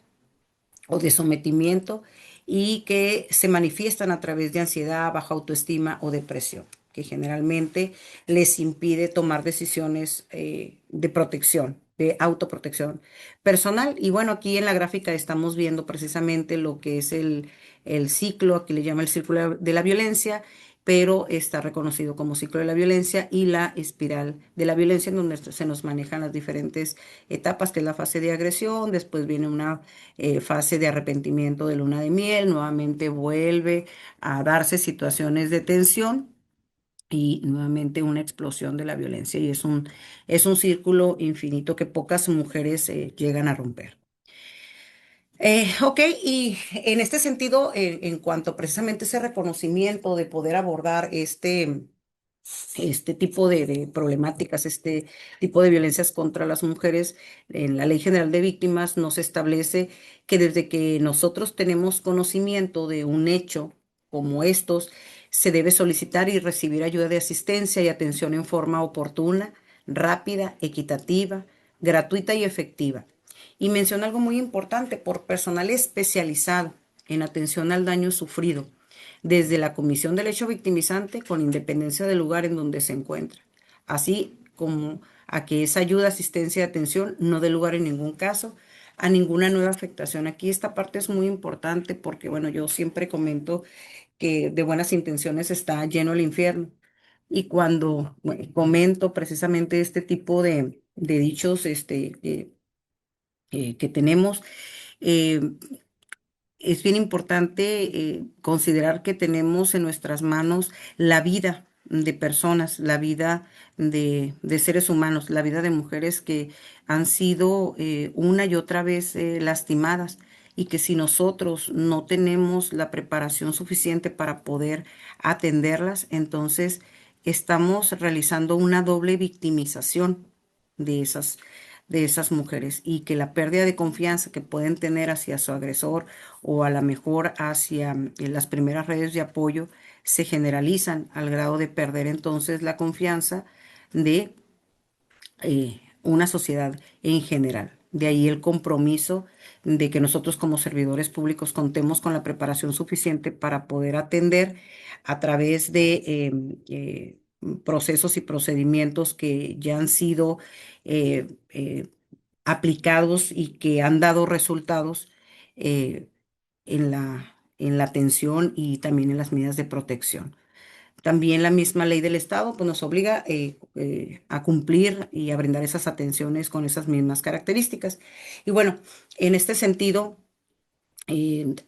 o de sometimiento y que se manifiestan a través de ansiedad, baja autoestima o depresión, que generalmente les impide tomar decisiones de protección, de autoprotección personal. Y bueno, aquí en la gráfica estamos viendo precisamente lo que es el ciclo, aquí le llama el círculo de la violencia, pero está reconocido como ciclo de la violencia y la espiral de la violencia, en donde se nos manejan las diferentes etapas, que es la fase de agresión, después viene una fase de arrepentimiento de luna de miel, nuevamente vuelve a darse situaciones de tensión y nuevamente una explosión de la violencia. Y es un círculo infinito que pocas mujeres llegan a romper. Ok, y en este sentido, en cuanto precisamente ese reconocimiento de poder abordar este tipo de problemáticas, este tipo de violencias contra las mujeres, en la Ley General de Víctimas nos establece que desde que nosotros tenemos conocimiento de un hecho como estos, se debe solicitar y recibir ayuda de asistencia y atención en forma oportuna, rápida, equitativa, gratuita y efectiva. Y menciona algo muy importante, por personal especializado en atención al daño sufrido desde la comisión del hecho victimizante con independencia del lugar en donde se encuentra, así como a que esa ayuda, asistencia y atención no dé lugar en ningún caso a ninguna nueva afectación. Aquí esta parte es muy importante porque, bueno, yo siempre comento que de buenas intenciones está lleno el infierno. Y cuando bueno, comento precisamente este tipo de dichos que tenemos, eh, es bien importante considerar que tenemos en nuestras manos la vida de personas, la vida de seres humanos, la vida de mujeres que han sido una y otra vez lastimadas y que si nosotros no tenemos la preparación suficiente para poder atenderlas, entonces estamos realizando una doble victimización de de esas mujeres y que la pérdida de confianza que pueden tener hacia su agresor o a lo mejor hacia las primeras redes de apoyo se generalizan al grado de perder entonces la confianza de una sociedad en general. De ahí el compromiso de que nosotros como servidores públicos contemos con la preparación suficiente para poder atender a través de procesos y procedimientos que ya han sido aplicados y que han dado resultados eh, en la atención y también en las medidas de protección. También la misma ley del Estado pues, nos obliga a cumplir y a brindar esas atenciones con esas mismas características. Y bueno, en este sentido,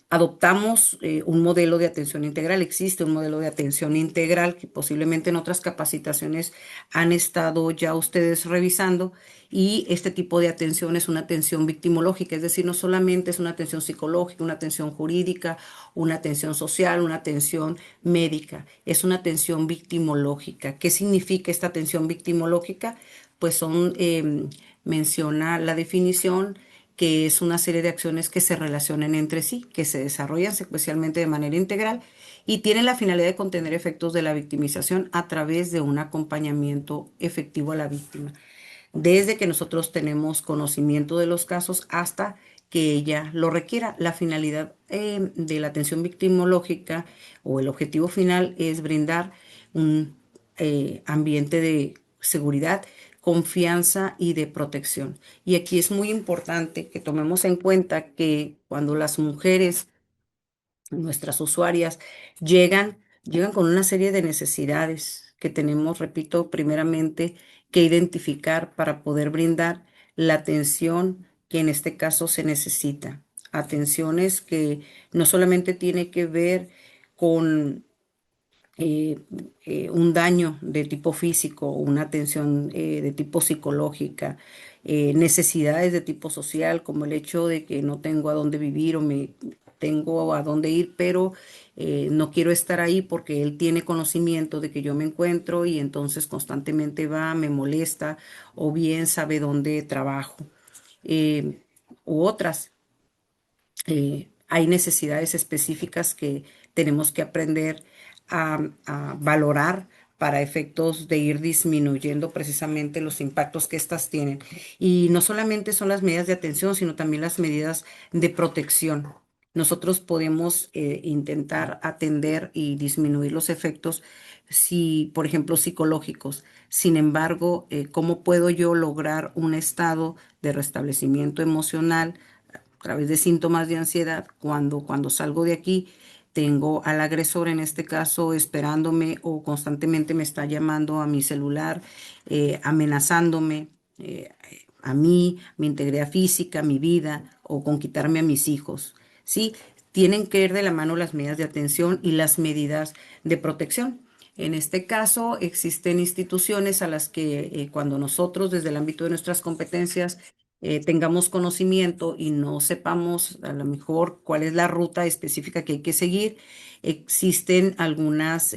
adoptamos un modelo de atención integral. Existe un modelo de atención integral que posiblemente en otras capacitaciones han estado ya ustedes revisando. Y este tipo de atención es una atención victimológica, es decir, no solamente es una atención psicológica, una atención jurídica, una atención social, una atención médica, es una atención victimológica. ¿Qué significa esta atención victimológica? Pues menciona la definición que es una serie de acciones que se relacionan entre sí, que se desarrollan secuencialmente de manera integral y tienen la finalidad de contener efectos de la victimización a través de un acompañamiento efectivo a la víctima, desde que nosotros tenemos conocimiento de los casos hasta que ella lo requiera. La finalidad de la atención victimológica o el objetivo final es brindar un ambiente de seguridad, confianza y de protección. Y aquí es muy importante que tomemos en cuenta que cuando las mujeres, nuestras usuarias, llegan con una serie de necesidades que tenemos, repito, primeramente que identificar para poder brindar la atención que en este caso se necesita. Atenciones que no solamente tiene que ver con eh, un daño de tipo físico, una atención de tipo psicológica, necesidades de tipo social, como el hecho de que no tengo a dónde vivir o me tengo a dónde ir, pero no quiero estar ahí porque él tiene conocimiento de que yo me encuentro y entonces constantemente va, me molesta o bien sabe dónde trabajo. Eh, U otras hay necesidades específicas que tenemos que aprender a valorar para efectos de ir disminuyendo precisamente los impactos que éstas tienen. Y no solamente son las medidas de atención, sino también las medidas de protección. Nosotros podemos intentar atender y disminuir los efectos, si, por ejemplo, psicológicos. Sin embargo, ¿cómo puedo yo lograr un estado de restablecimiento emocional a través de síntomas de ansiedad cuando salgo de aquí? Tengo al agresor en este caso esperándome o constantemente me está llamando a mi celular, amenazándome a mí, mi integridad física, mi vida o con quitarme a mis hijos. ¿Sí? Tienen que ir de la mano las medidas de atención y las medidas de protección. En este caso, existen instituciones a las que cuando nosotros desde el ámbito de nuestras competencias tengamos conocimiento y no sepamos a lo mejor cuál es la ruta específica que hay que seguir, existen algunas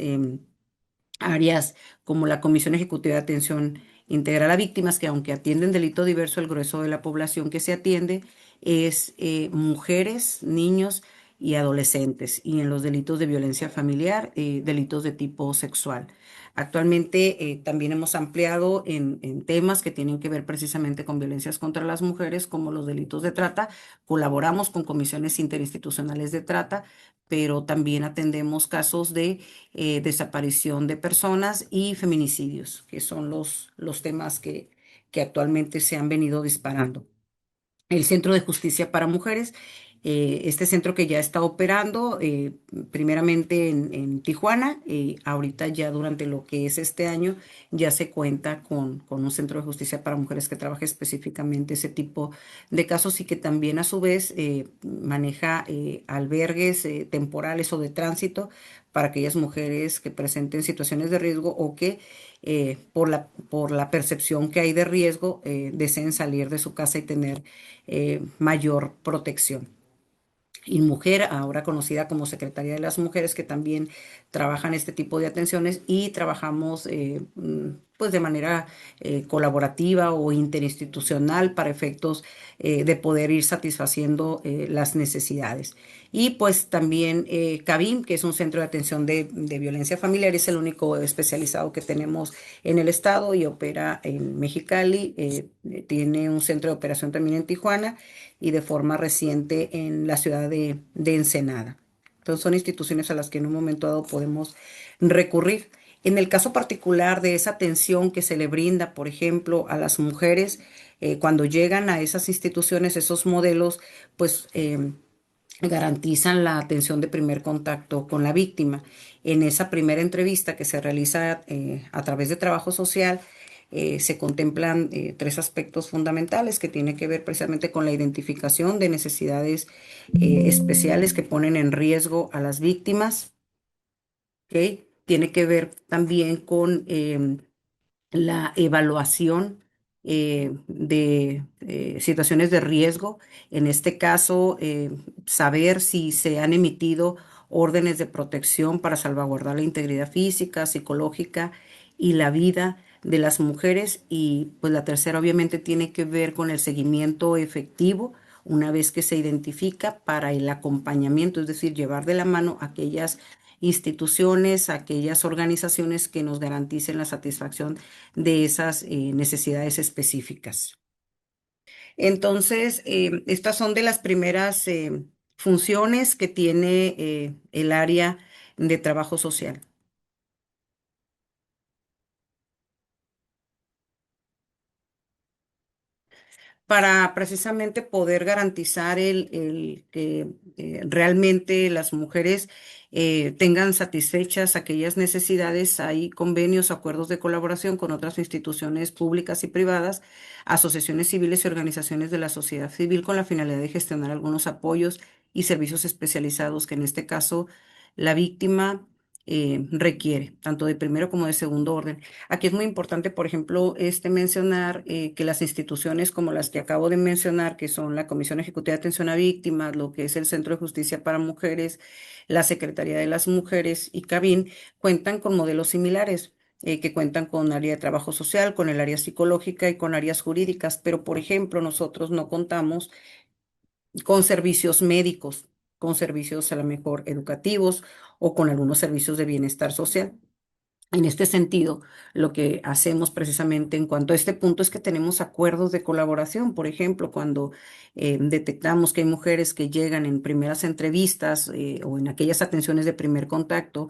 áreas como la Comisión Ejecutiva de Atención Integral a Víctimas, que aunque atienden delito diverso, el grueso de la población que se atiende es mujeres, niños y adolescentes, y en los delitos de violencia familiar, delitos de tipo sexual. Actualmente también hemos ampliado en temas que tienen que ver precisamente con violencias contra las mujeres, como los delitos de trata. Colaboramos con comisiones interinstitucionales de trata, pero también atendemos casos de desaparición de personas y feminicidios, que son los temas que actualmente se han venido disparando. El Centro de Justicia para Mujeres, este centro que ya está operando, primeramente en Tijuana, ahorita ya durante lo que es este año, ya se cuenta con un centro de justicia para mujeres que trabaja específicamente ese tipo de casos y que también a su vez maneja albergues temporales o de tránsito para aquellas mujeres que presenten situaciones de riesgo o que por la percepción que hay de riesgo deseen salir de su casa y tener mayor protección. Y Mujer, ahora conocida como Secretaría de las Mujeres, que también trabajan este tipo de atenciones y trabajamos pues de manera colaborativa o interinstitucional para efectos de poder ir satisfaciendo las necesidades. Y pues también CABIM, que es un centro de atención de violencia familiar, es el único especializado que tenemos en el estado y opera en Mexicali, tiene un centro de operación también en Tijuana y de forma reciente en la ciudad de Ensenada. Entonces son instituciones a las que en un momento dado podemos recurrir. En el caso particular de esa atención que se le brinda, por ejemplo, a las mujeres, cuando llegan a esas instituciones, esos modelos, pues garantizan la atención de primer contacto con la víctima. En esa primera entrevista que se realiza a través de trabajo social, se contemplan tres aspectos fundamentales que tienen que ver precisamente con la identificación de necesidades especiales que ponen en riesgo a las víctimas, ¿ok? Tiene que ver también con la evaluación de situaciones de riesgo. En este caso, saber si se han emitido órdenes de protección para salvaguardar la integridad física, psicológica y la vida de las mujeres. Y pues la tercera obviamente tiene que ver con el seguimiento efectivo una vez que se identifica para el acompañamiento, es decir, llevar de la mano aquellas instituciones, aquellas organizaciones que nos garanticen la satisfacción de esas necesidades específicas. Entonces, estas son de las primeras funciones que tiene el área de trabajo social. Para precisamente poder garantizar el que realmente las mujeres tengan satisfechas aquellas necesidades. Hay convenios, acuerdos de colaboración con otras instituciones públicas y privadas, asociaciones civiles y organizaciones de la sociedad civil con la finalidad de gestionar algunos apoyos y servicios especializados que en este caso la víctima requiere, tanto de primero como de segundo orden. Aquí es muy importante, por ejemplo, mencionar que las instituciones como las que acabo de mencionar, que son la Comisión Ejecutiva de Atención a Víctimas, lo que es el Centro de Justicia para Mujeres, la Secretaría de las Mujeres y CABIN, cuentan con modelos similares. Que cuentan con área de trabajo social, con el área psicológica y con áreas jurídicas, pero por ejemplo nosotros no contamos con servicios médicos, con servicios a lo mejor educativos o con algunos servicios de bienestar social. En este sentido, lo que hacemos precisamente en cuanto a este punto es que tenemos acuerdos de colaboración. Por ejemplo, cuando detectamos que hay mujeres que llegan en primeras entrevistas o en aquellas atenciones de primer contacto,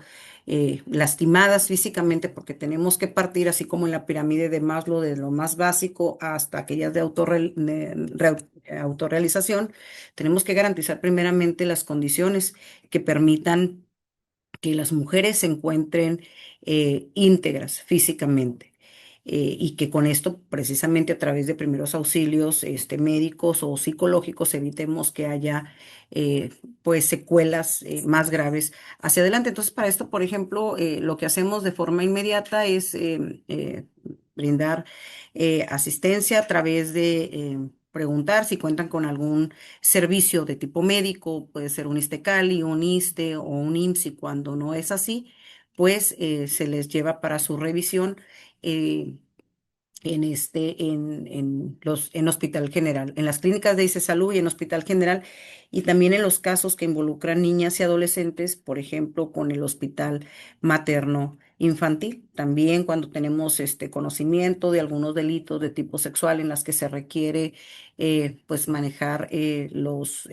lastimadas físicamente, porque tenemos que partir, así como en la pirámide de Maslow, de lo más básico hasta aquellas de autorrealización, tenemos que garantizar primeramente las condiciones que permitan que las mujeres se encuentren íntegras físicamente y que con esto, precisamente a través de primeros auxilios médicos o psicológicos, evitemos que haya pues secuelas más graves hacia adelante. Entonces, para esto, por ejemplo, lo que hacemos de forma inmediata es brindar asistencia a través de preguntar si cuentan con algún servicio de tipo médico, puede ser un ISSSTECALI, un ISSSTE o un IMSS, y cuando no es así, pues se les lleva para su revisión eh, en Hospital General, en las clínicas de ICE Salud y en Hospital General, y también en los casos que involucran niñas y adolescentes, por ejemplo, con el Hospital Materno Infantil. También cuando tenemos este conocimiento de algunos delitos de tipo sexual en las que se requiere pues manejar los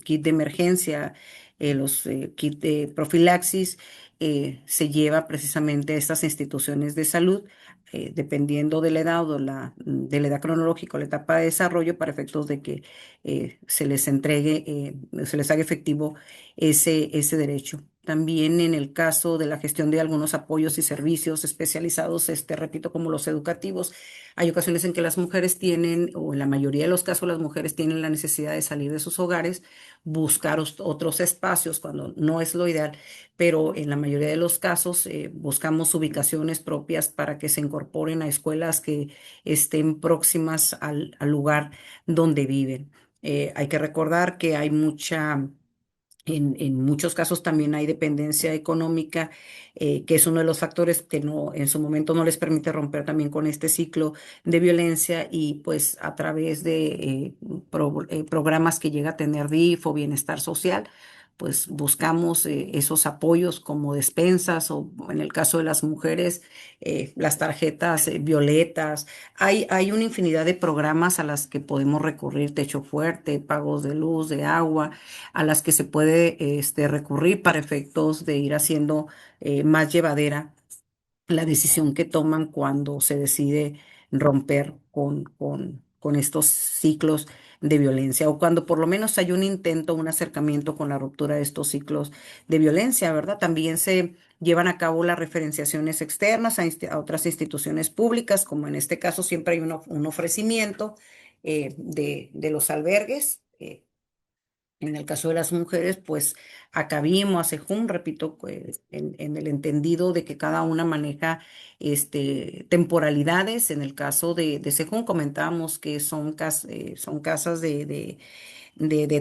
kits de emergencia, los kits de profilaxis, se lleva precisamente a estas instituciones de salud dependiendo de la edad o de la edad cronológica o la etapa de desarrollo para efectos de que se les entregue, se les haga efectivo ese derecho. También en el caso de la gestión de algunos apoyos y servicios especializados, repito, como los educativos, hay ocasiones en que las mujeres tienen, o en la mayoría de los casos las mujeres tienen la necesidad de salir de sus hogares, buscar otros espacios cuando no es lo ideal, pero en la mayoría de los casos buscamos ubicaciones propias para que se incorporen a escuelas que estén próximas al lugar donde viven. Hay que recordar que hay mucha En muchos casos también hay dependencia económica, que es uno de los factores que no, en su momento no les permite romper también con este ciclo de violencia y pues a través de programas que llega a tener DIF o Bienestar Social, pues buscamos esos apoyos como despensas o en el caso de las mujeres, las tarjetas violetas. Hay una infinidad de programas a las que podemos recurrir, techo fuerte, pagos de luz, de agua a las que se puede recurrir para efectos de ir haciendo más llevadera la decisión que toman cuando se decide romper con estos ciclos de violencia o cuando por lo menos hay un intento, un acercamiento con la ruptura de estos ciclos de violencia, ¿verdad? También se llevan a cabo las referenciaciones externas a otras instituciones públicas, como en este caso siempre hay un ofrecimiento de los albergues. En el caso de las mujeres, pues a Cabimo, a Sejum, repito, pues, en el entendido de que cada una maneja temporalidades. En el caso de Sejum comentábamos que son casas de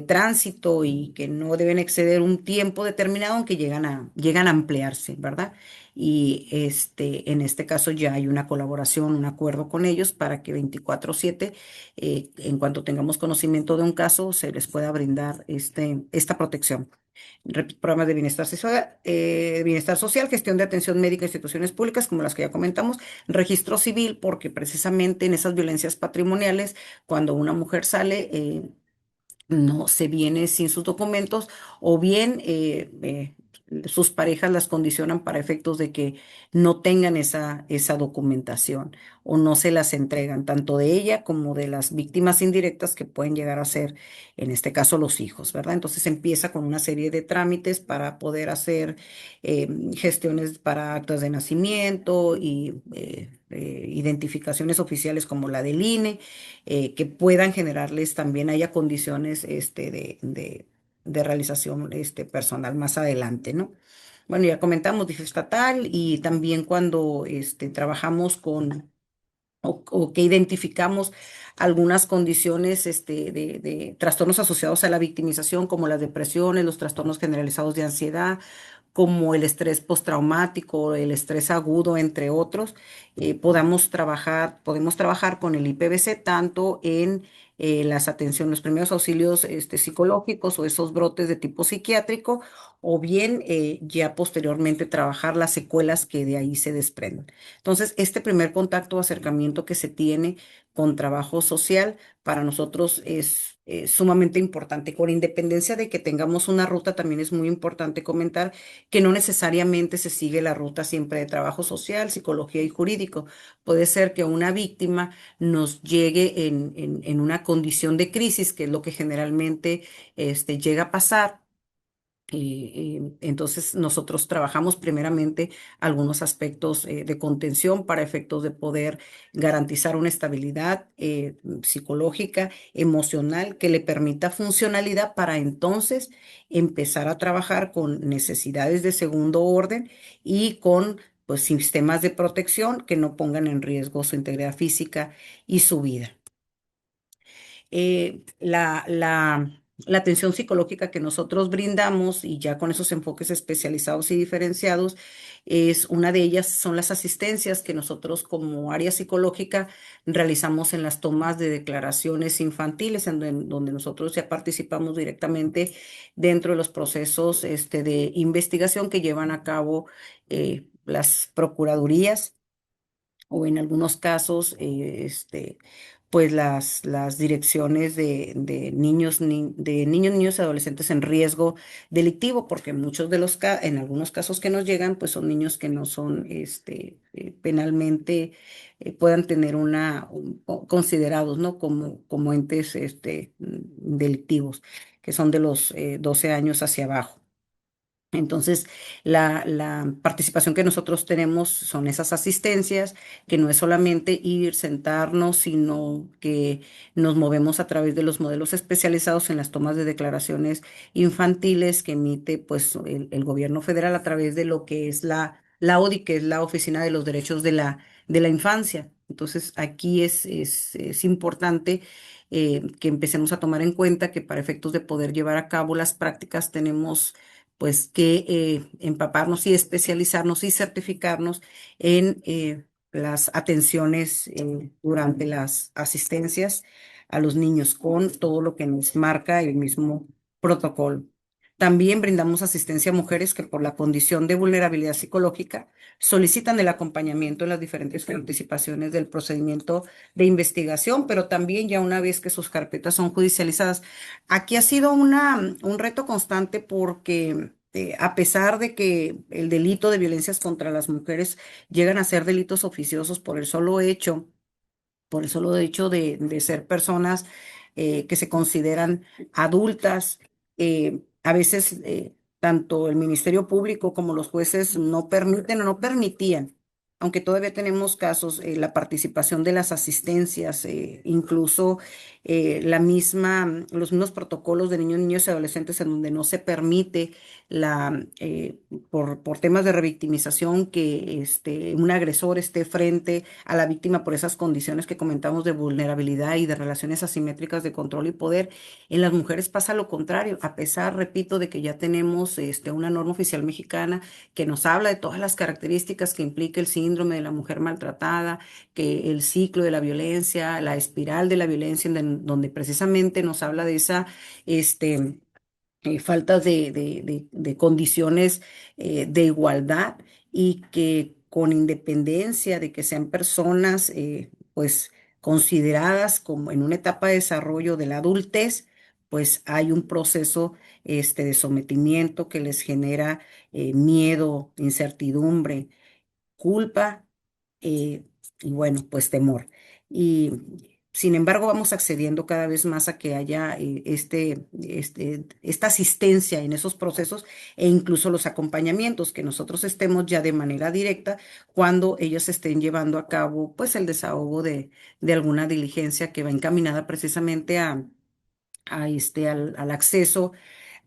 tránsito y que no deben exceder un tiempo determinado, aunque llegan a ampliarse, ¿verdad? Y en este caso ya hay una colaboración, un acuerdo con ellos para que 24/7, en cuanto tengamos conocimiento de un caso, se les pueda brindar esta protección. Programas de bienestar social, gestión de atención médica, instituciones públicas, como las que ya comentamos, registro civil, porque precisamente en esas violencias patrimoniales, cuando una mujer sale, no se viene sin sus documentos o bien sus parejas las condicionan para efectos de que no tengan esa documentación o no se las entregan, tanto de ella como de las víctimas indirectas que pueden llegar a ser, en este caso, los hijos, ¿verdad? Entonces empieza con una serie de trámites para poder hacer gestiones para actas de nacimiento y identificaciones oficiales como la del INE, que puedan generarles también haya condiciones de realización personal más adelante, ¿no? Bueno, ya comentamos, dije estatal y también cuando trabajamos con o que identificamos algunas condiciones de trastornos asociados a la victimización, como las depresiones, los trastornos generalizados de ansiedad, como el estrés postraumático, el estrés agudo, entre otros, podemos trabajar con el IPVC tanto en las atenciones, los primeros auxilios psicológicos o esos brotes de tipo psiquiátrico, o bien ya posteriormente trabajar las secuelas que de ahí se desprenden. Entonces, este primer contacto o acercamiento que se tiene con trabajo social para nosotros es sumamente importante. Con independencia de que tengamos una ruta, también es muy importante comentar que no necesariamente se sigue la ruta siempre de trabajo social, psicología y jurídico. Puede ser que una víctima nos llegue en una condición de crisis, que es lo que generalmente llega a pasar. Entonces, nosotros trabajamos primeramente algunos aspectos de contención para efectos de poder garantizar una estabilidad psicológica, emocional, que le permita funcionalidad para entonces empezar a trabajar con necesidades de segundo orden y con pues, sistemas de protección que no pongan en riesgo su integridad física y su vida. La atención psicológica que nosotros brindamos y ya con esos enfoques especializados y diferenciados, es una de ellas, son las asistencias que nosotros como área psicológica realizamos en las tomas de declaraciones infantiles, donde nosotros ya participamos directamente dentro de los procesos de investigación que llevan a cabo las procuradurías o en algunos casos, pues las direcciones de niños, niños y adolescentes en riesgo delictivo, porque muchos de en algunos casos que nos llegan, pues son niños que no son, penalmente, puedan tener o considerados, ¿no? Como entes, delictivos, que son de los 12 años hacia abajo. Entonces, la participación que nosotros tenemos son esas asistencias, que no es solamente ir, sentarnos, sino que nos movemos a través de los modelos especializados en las tomas de declaraciones infantiles que emite pues, el gobierno federal a través de lo que es la ODI, que es la Oficina de los Derechos de la Infancia. Entonces, aquí es importante que empecemos a tomar en cuenta que para efectos de poder llevar a cabo las prácticas tenemos pues que empaparnos y especializarnos y certificarnos en las atenciones durante las asistencias a los niños con todo lo que nos marca el mismo protocolo. También brindamos asistencia a mujeres que por la condición de vulnerabilidad psicológica solicitan el acompañamiento en las diferentes participaciones del procedimiento de investigación, pero también ya una vez que sus carpetas son judicializadas. Aquí ha sido un reto constante porque a pesar de que el delito de violencias contra las mujeres llegan a ser delitos oficiosos por el solo hecho de ser personas que se consideran adultas. A veces tanto el Ministerio Público como los jueces no permiten o no permitían, aunque todavía tenemos casos, la participación de las asistencias, incluso los mismos protocolos de niños, niños y adolescentes en donde no se permite por temas de revictimización que un agresor esté frente a la víctima por esas condiciones que comentamos de vulnerabilidad y de relaciones asimétricas de control y poder. En las mujeres pasa lo contrario, a pesar, repito, de que ya tenemos una norma oficial mexicana que nos habla de todas las características que implica el síndrome de la mujer maltratada, que el ciclo de la violencia, la espiral de la violencia, donde precisamente nos habla de esa faltas de condiciones de igualdad y que con independencia de que sean personas pues consideradas como en una etapa de desarrollo de la adultez, pues hay un proceso de sometimiento que les genera miedo, incertidumbre, culpa eh, y bueno, pues temor. Y sin embargo, vamos accediendo cada vez más a que haya esta asistencia en esos procesos e incluso los acompañamientos, que nosotros estemos ya de manera directa cuando ellos estén llevando a cabo pues el desahogo de alguna diligencia que va encaminada precisamente al acceso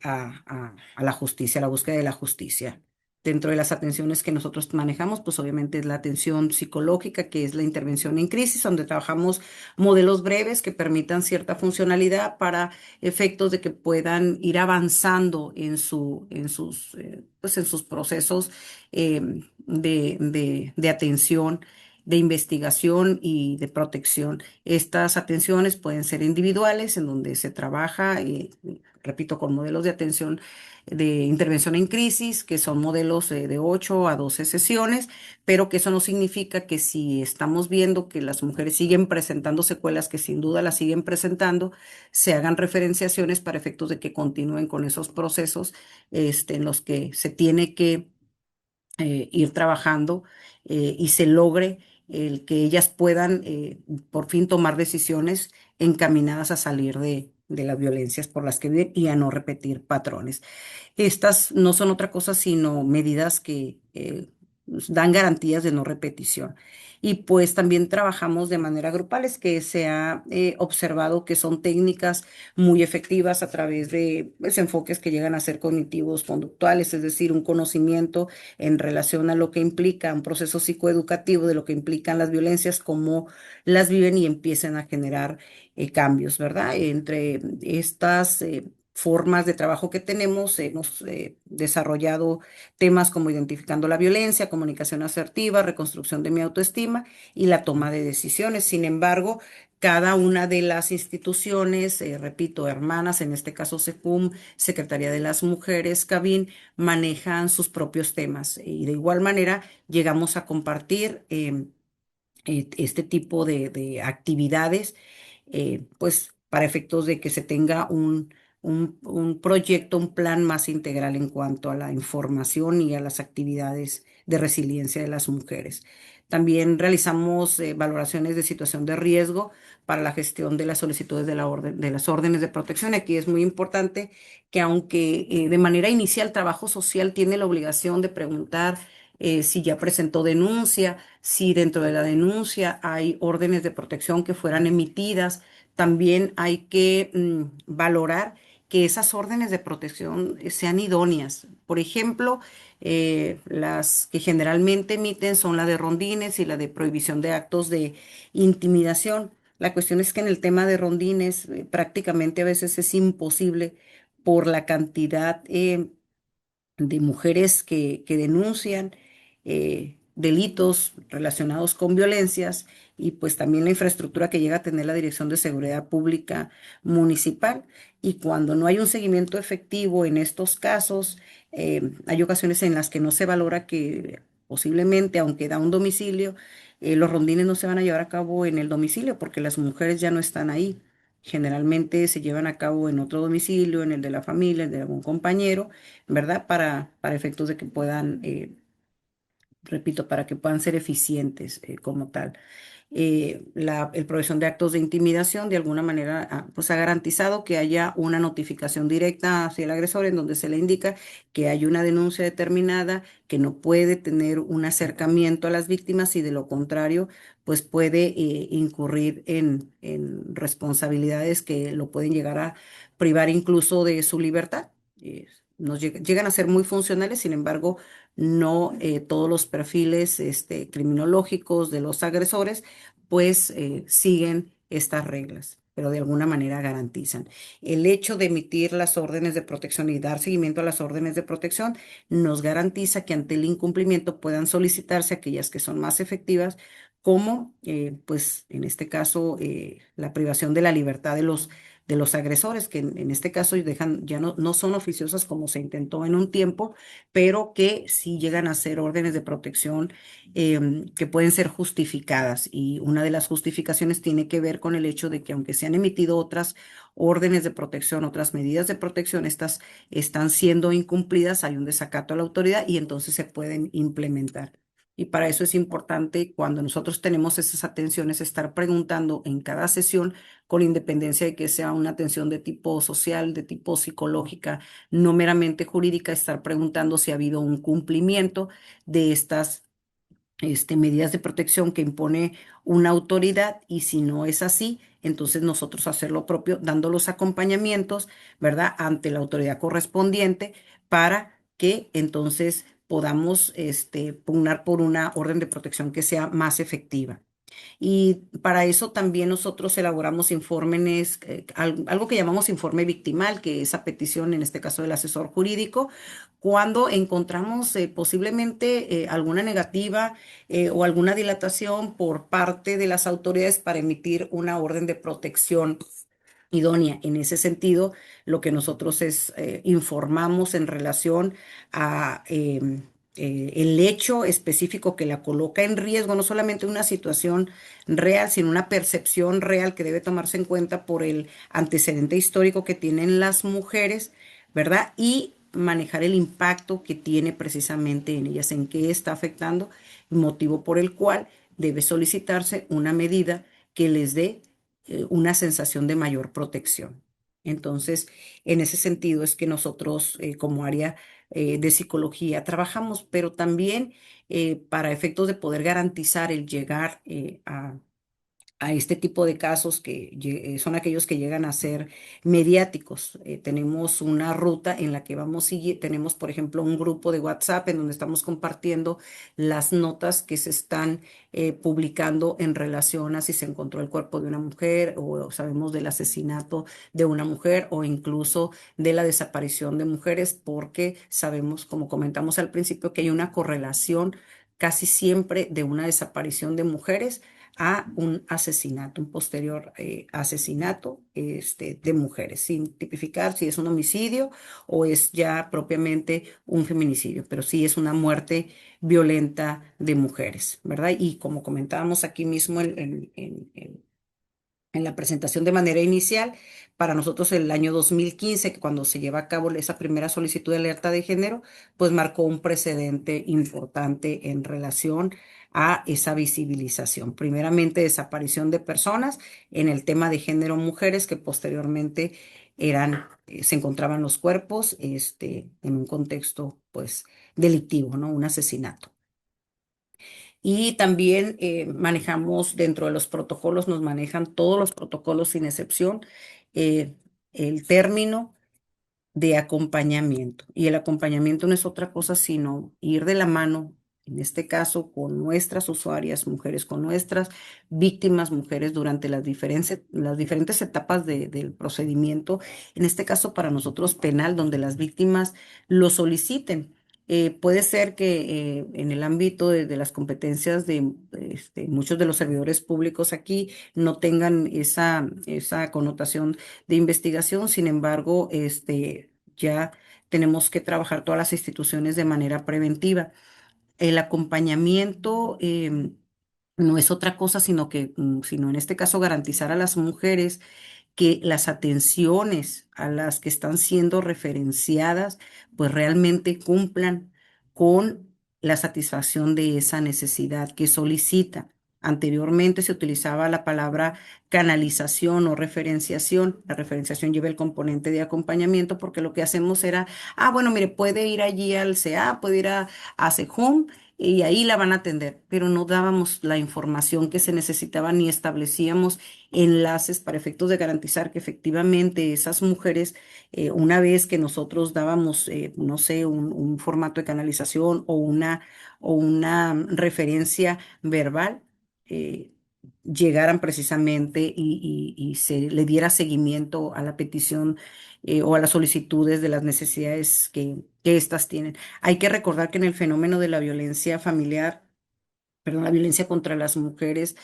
a la justicia, a la búsqueda de la justicia. Dentro de las atenciones que nosotros manejamos, pues obviamente es la atención psicológica, que es la intervención en crisis, donde trabajamos modelos breves que permitan cierta funcionalidad para efectos de que puedan ir avanzando en sus procesos de atención, de investigación y de protección. Estas atenciones pueden ser individuales, en donde se trabaja, repito, con modelos de atención de intervención en crisis, que son modelos de 8 a 12 sesiones, pero que eso no significa que si estamos viendo que las mujeres siguen presentando secuelas, que sin duda las siguen presentando, se hagan referenciaciones para efectos de que continúen con esos procesos en los que se tiene que ir trabajando y se logre el que ellas puedan por fin tomar decisiones encaminadas a salir de las violencias por las que viven y a no repetir patrones. Estas no son otra cosa sino medidas que dan garantías de no repetición. Y pues también trabajamos de manera grupal, es que se ha observado que son técnicas muy efectivas a través de pues, enfoques que llegan a ser cognitivos conductuales, es decir, un conocimiento en relación a lo que implica un proceso psicoeducativo, de lo que implican las violencias, cómo las viven y empiezan a generar cambios, ¿verdad? Entre estas formas de trabajo que tenemos, hemos desarrollado temas como identificando la violencia, comunicación asertiva, reconstrucción de mi autoestima y la toma de decisiones. Sin embargo, cada una de las instituciones, repito, hermanas, en este caso SECUM, Secretaría de las Mujeres, CABIN, manejan sus propios temas y de igual manera llegamos a compartir este tipo de actividades, pues para efectos de que se tenga un proyecto, un plan más integral en cuanto a la información y a las actividades de resiliencia de las mujeres. También realizamos valoraciones de situación de riesgo para la gestión de las solicitudes de las órdenes de protección. Aquí es muy importante que aunque de manera inicial trabajo social tiene la obligación de preguntar si ya presentó denuncia, si dentro de la denuncia hay órdenes de protección que fueran emitidas, también hay que valorar que esas órdenes de protección sean idóneas. Por ejemplo, Las que generalmente emiten son la de rondines y la de prohibición de actos de intimidación. La cuestión es que en el tema de rondines prácticamente a veces es imposible por la cantidad de mujeres que denuncian delitos relacionados con violencias y pues también la infraestructura que llega a tener la Dirección de Seguridad Pública Municipal. Y cuando no hay un seguimiento efectivo en estos casos, hay ocasiones en las que no se valora que posiblemente, aunque da un domicilio, los rondines no se van a llevar a cabo en el domicilio porque las mujeres ya no están ahí. Generalmente se llevan a cabo en otro domicilio, en el de la familia, el de algún compañero, ¿verdad? Para efectos de que puedan, repito, para que puedan ser eficientes como tal. El provisión de actos de intimidación de alguna manera pues ha garantizado que haya una notificación directa hacia el agresor en donde se le indica que hay una denuncia determinada, que no puede tener un acercamiento a las víctimas y de lo contrario pues puede incurrir en responsabilidades que lo pueden llegar a privar incluso de su libertad. Llegan a ser muy funcionales, sin embargo, no todos los perfiles criminológicos de los agresores pues siguen estas reglas, pero de alguna manera garantizan. El hecho de emitir las órdenes de protección y dar seguimiento a las órdenes de protección nos garantiza que ante el incumplimiento puedan solicitarse aquellas que son más efectivas, como pues en este caso la privación de la libertad de los agresores, que en este caso dejan, ya no son oficiosas como se intentó en un tiempo, pero que sí llegan a ser órdenes de protección que pueden ser justificadas. Y una de las justificaciones tiene que ver con el hecho de que aunque se han emitido otras órdenes de protección, otras medidas de protección, estas están siendo incumplidas, hay un desacato a la autoridad y entonces se pueden implementar. Y para eso es importante cuando nosotros tenemos esas atenciones estar preguntando en cada sesión con independencia de que sea una atención de tipo social, de tipo psicológica, no meramente jurídica, estar preguntando si ha habido un cumplimiento de estas medidas de protección que impone una autoridad y si no es así, entonces nosotros hacer lo propio dando los acompañamientos, ¿verdad? Ante la autoridad correspondiente para que entonces podamos pugnar por una orden de protección que sea más efectiva. Y para eso también nosotros elaboramos informes, algo que llamamos informe victimal, que es a petición, en este caso del asesor jurídico, cuando encontramos posiblemente alguna negativa o alguna dilatación por parte de las autoridades para emitir una orden de protección idónea. En ese sentido, lo que nosotros es informamos en relación a el hecho específico que la coloca en riesgo, no solamente una situación real, sino una percepción real que debe tomarse en cuenta por el antecedente histórico que tienen las mujeres, ¿verdad? Y manejar el impacto que tiene precisamente en ellas, en qué está afectando, motivo por el cual debe solicitarse una medida que les dé una sensación de mayor protección. Entonces, en ese sentido es que nosotros como área de psicología trabajamos, pero también para efectos de poder garantizar el llegar a este tipo de casos que son aquellos que llegan a ser mediáticos. Tenemos una ruta en la que vamos y tenemos, por ejemplo, un grupo de WhatsApp en donde estamos compartiendo las notas que se están publicando en relación a si se encontró el cuerpo de una mujer o sabemos del asesinato de una mujer o incluso de la desaparición de mujeres, porque sabemos, como comentamos al principio, que hay una correlación casi siempre de una desaparición de mujeres a un asesinato, un posterior asesinato de mujeres, sin tipificar si es un homicidio o es ya propiamente un feminicidio, pero sí es una muerte violenta de mujeres, ¿verdad? Y como comentábamos aquí mismo en la presentación de manera inicial, para nosotros el año 2015, que cuando se lleva a cabo esa primera solicitud de alerta de género, pues marcó un precedente importante en relación a esa visibilización. Primeramente, desaparición de personas en el tema de género mujeres, que posteriormente se encontraban los cuerpos, en un contexto, pues, delictivo, ¿no? Un asesinato. Y también manejamos dentro de los protocolos, nos manejan todos los protocolos sin excepción, eh, el término de acompañamiento. Y el acompañamiento no es otra cosa sino ir de la mano, en este caso, con nuestras usuarias, mujeres, con nuestras víctimas, mujeres, durante las diferentes etapas del procedimiento, en este caso para nosotros penal, donde las víctimas lo soliciten. Puede ser que en el ámbito de las competencias de muchos de los servidores públicos aquí no tengan esa connotación de investigación. Sin embargo, ya tenemos que trabajar todas las instituciones de manera preventiva. El acompañamiento no es otra cosa, sino en este caso garantizar a las mujeres que las atenciones a las que están siendo referenciadas, pues realmente cumplan con la satisfacción de esa necesidad que solicita. Anteriormente se utilizaba la palabra canalización o referenciación. La referenciación lleva el componente de acompañamiento porque lo que hacemos era, bueno, mire, puede ir allí al CA, puede ir a SEJUM y ahí la van a atender, pero no dábamos la información que se necesitaba ni establecíamos enlaces para efectos de garantizar que efectivamente esas mujeres, una vez que nosotros dábamos, no sé, un formato de canalización o una referencia verbal, eh, llegaran precisamente y se le diera seguimiento a la petición o a las solicitudes de las necesidades que éstas tienen. Hay que recordar que en el fenómeno de la violencia familiar, perdón, la violencia contra las mujeres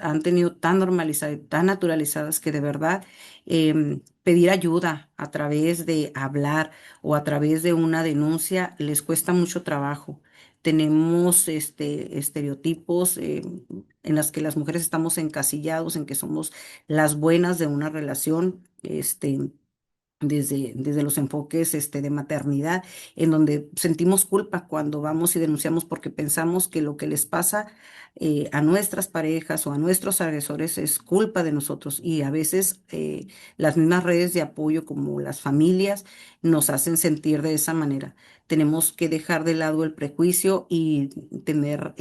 han tenido tan normalizadas, tan naturalizadas que de verdad pedir ayuda a través de hablar o a través de una denuncia les cuesta mucho trabajo. Tenemos estereotipos en las que las mujeres estamos encasillados, en que somos las buenas de una relación. Desde los enfoques de maternidad, en donde sentimos culpa cuando vamos y denunciamos porque pensamos que lo que les pasa a nuestras parejas o a nuestros agresores es culpa de nosotros. Y a veces las mismas redes de apoyo como las familias nos hacen sentir de esa manera. Tenemos que dejar de lado el prejuicio y tener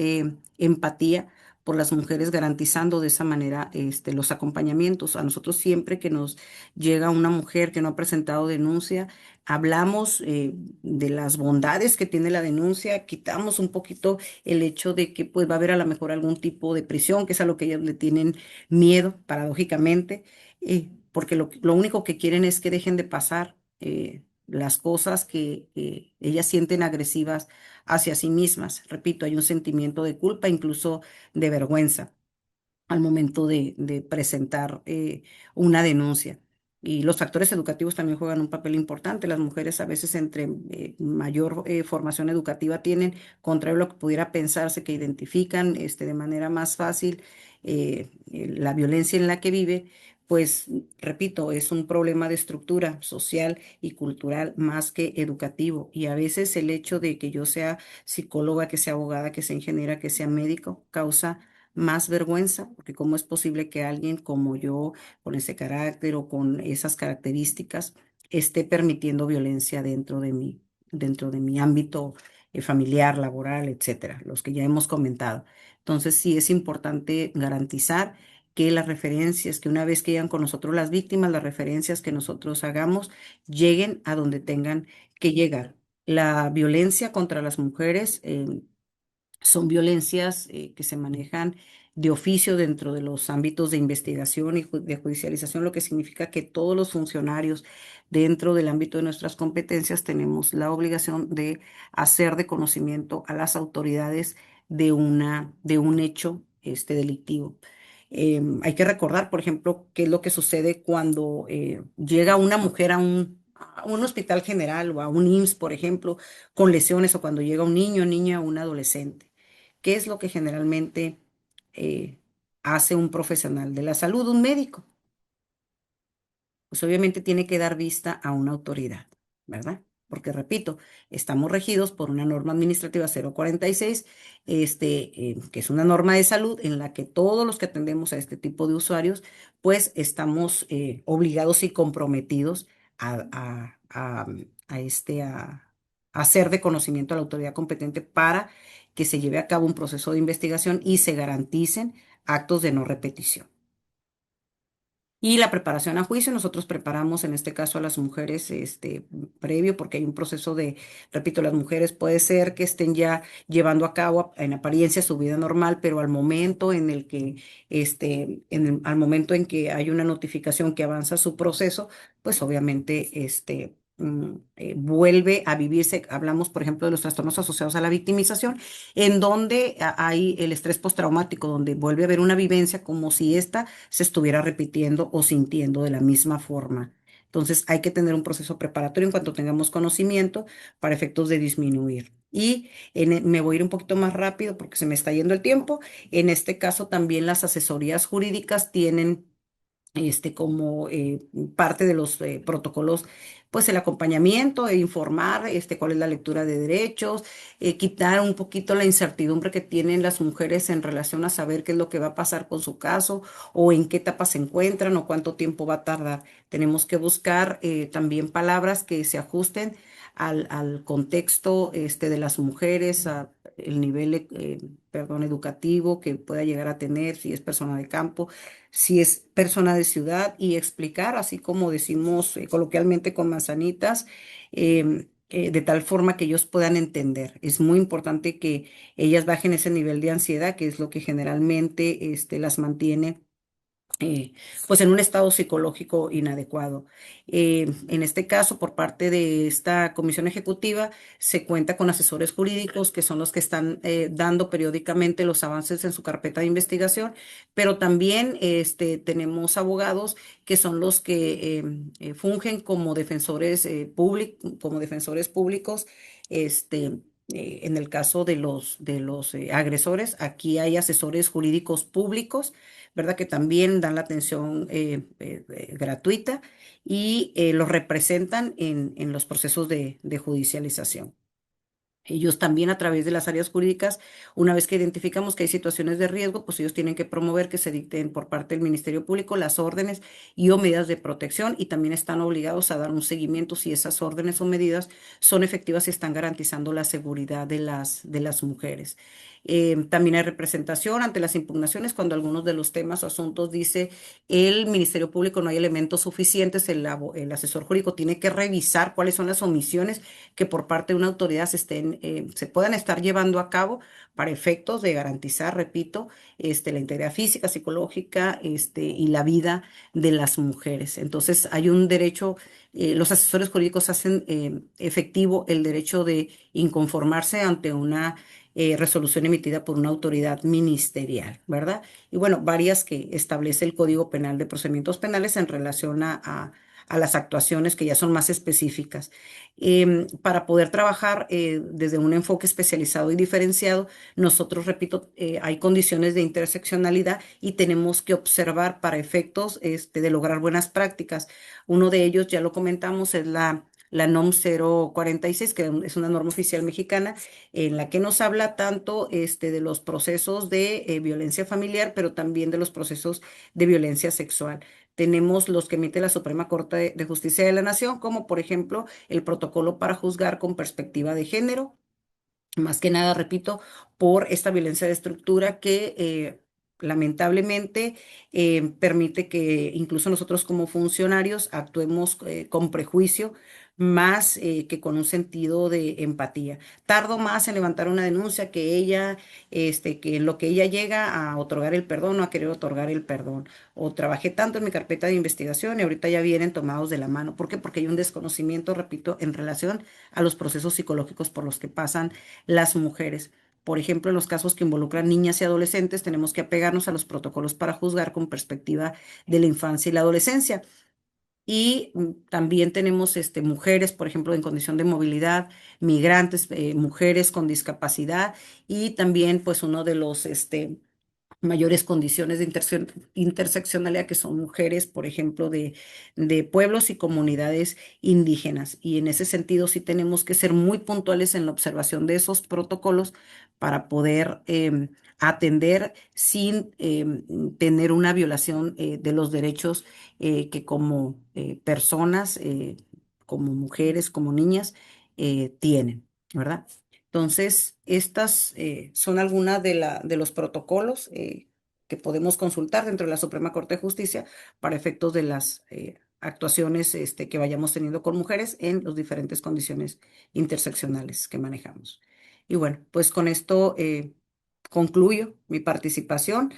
empatía por las mujeres, garantizando de esa manera los acompañamientos. A nosotros siempre que nos llega una mujer que no ha presentado denuncia, hablamos de las bondades que tiene la denuncia, quitamos un poquito el hecho de que pues va a haber a lo mejor algún tipo de prisión, que es a lo que ellas le tienen miedo, paradójicamente, porque lo único que quieren es que dejen de pasar las cosas que ellas sienten agresivas hacia sí mismas. Repito, hay un sentimiento de culpa, incluso de vergüenza al momento de presentar una denuncia. Y los factores educativos también juegan un papel importante. Las mujeres a veces entre mayor formación educativa tienen, contrario a lo que pudiera pensarse, que identifican de manera más fácil la violencia en la que vive, pues repito, es un problema de estructura social y cultural más que educativo. Y a veces el hecho de que yo sea psicóloga, que sea abogada, que sea ingeniera, que sea médico, causa más vergüenza, porque cómo es posible que alguien como yo, con ese carácter o con esas características, esté permitiendo violencia dentro de mi ámbito familiar, laboral, etcétera, los que ya hemos comentado. Entonces, sí es importante garantizar que las referencias, que una vez que llegan con nosotros las víctimas, las referencias que nosotros hagamos lleguen a donde tengan que llegar. La violencia contra las mujeres son violencias que se manejan de oficio dentro de los ámbitos de investigación y de judicialización, lo que significa que todos los funcionarios dentro del ámbito de nuestras competencias tenemos la obligación de hacer de conocimiento a las autoridades de un hecho delictivo. Hay que recordar, por ejemplo, qué es lo que sucede cuando llega una mujer a un hospital general o a un IMSS, por ejemplo, con lesiones, o cuando llega un niño, niña o un adolescente. ¿Qué es lo que generalmente eh, hace un profesional de la salud, un médico? Pues obviamente tiene que dar vista a una autoridad, ¿verdad? Porque repito, estamos regidos por una norma administrativa 046, que es una norma de salud en la que todos los que atendemos a este tipo de usuarios, pues estamos obligados y comprometidos a, a, a, a hacer de conocimiento a la autoridad competente para que se lleve a cabo un proceso de investigación y se garanticen actos de no repetición. Y la preparación a juicio, nosotros preparamos en este caso a las mujeres previo, porque hay un proceso de, repito, las mujeres puede ser que estén ya llevando a cabo en apariencia su vida normal, pero al momento en el que, al momento en que hay una notificación que avanza su proceso, pues obviamente vuelve a vivirse. Hablamos, por ejemplo, de los trastornos asociados a la victimización, en donde hay el estrés postraumático, donde vuelve a haber una vivencia como si esta se estuviera repitiendo o sintiendo de la misma forma. Entonces hay que tener un proceso preparatorio en cuanto tengamos conocimiento para efectos de disminuir. Y me voy a ir un poquito más rápido porque se me está yendo el tiempo. En este caso también las asesorías jurídicas tienen como parte de los protocolos, pues el acompañamiento e informar cuál es la lectura de derechos, quitar un poquito la incertidumbre que tienen las mujeres en relación a saber qué es lo que va a pasar con su caso o en qué etapa se encuentran o cuánto tiempo va a tardar. Tenemos que buscar también palabras que se ajusten al contexto de las mujeres, el nivel, perdón, educativo que pueda llegar a tener, si es persona de campo, si es persona de ciudad, y explicar, así como decimos coloquialmente con manzanitas, de tal forma que ellos puedan entender. Es muy importante que ellas bajen ese nivel de ansiedad, que es lo que generalmente las mantiene eh, pues en un estado psicológico inadecuado. En este caso, por parte de esta comisión ejecutiva, se cuenta con asesores jurídicos que son los que están dando periódicamente los avances en su carpeta de investigación, pero también tenemos abogados que son los que fungen como defensores como defensores públicos. En el caso de los agresores, aquí hay asesores jurídicos públicos, ¿verdad? Que también dan la atención gratuita y los representan en los procesos de judicialización. Ellos también a través de las áreas jurídicas, una vez que identificamos que hay situaciones de riesgo, pues ellos tienen que promover que se dicten por parte del Ministerio Público las órdenes y o medidas de protección, y también están obligados a dar un seguimiento si esas órdenes o medidas son efectivas y están garantizando la seguridad de las mujeres. También hay representación ante las impugnaciones cuando algunos de los temas o asuntos dice el Ministerio Público no hay elementos suficientes, el asesor jurídico tiene que revisar cuáles son las omisiones que por parte de una autoridad se puedan estar llevando a cabo para efectos de garantizar, repito, la integridad física, psicológica, y la vida de las mujeres. Entonces, hay un derecho, los asesores jurídicos hacen efectivo el derecho de inconformarse ante una resolución emitida por una autoridad ministerial, ¿verdad? Y bueno, varias que establece el Código Penal de Procedimientos Penales en relación a las actuaciones que ya son más específicas. Para poder trabajar desde un enfoque especializado y diferenciado, nosotros, repito, hay condiciones de interseccionalidad y tenemos que observar para efectos de lograr buenas prácticas. Uno de ellos, ya lo comentamos, es la NOM 046, que es una norma oficial mexicana, en la que nos habla tanto de los procesos de violencia familiar, pero también de los procesos de violencia sexual. Tenemos los que emite la Suprema Corte de Justicia de la Nación, como por ejemplo el protocolo para juzgar con perspectiva de género, más que nada, repito, por esta violencia de estructura que lamentablemente permite que incluso nosotros como funcionarios actuemos con prejuicio más que con un sentido de empatía. Tardo más en levantar una denuncia que ella, que en lo que ella llega a otorgar el perdón o a querer otorgar el perdón. O trabajé tanto en mi carpeta de investigación y ahorita ya vienen tomados de la mano. ¿Por qué? Porque hay un desconocimiento, repito, en relación a los procesos psicológicos por los que pasan las mujeres. Por ejemplo, en los casos que involucran niñas y adolescentes, tenemos que apegarnos a los protocolos para juzgar con perspectiva de la infancia y la adolescencia. Y también tenemos mujeres, por ejemplo, en condición de movilidad, migrantes, mujeres con discapacidad, y también pues uno de los mayores condiciones de interseccionalidad, que son mujeres, por ejemplo, de pueblos y comunidades indígenas. Y en ese sentido sí tenemos que ser muy puntuales en la observación de esos protocolos para poder atender sin tener una violación de los derechos que como personas, como mujeres, como niñas, tienen, ¿verdad? Entonces, estas son algunas de los protocolos. que podemos consultar dentro de la Suprema Corte de Justicia para efectos de las actuaciones que vayamos teniendo con mujeres en las diferentes condiciones interseccionales que manejamos. Y bueno, pues con esto concluyo mi participación.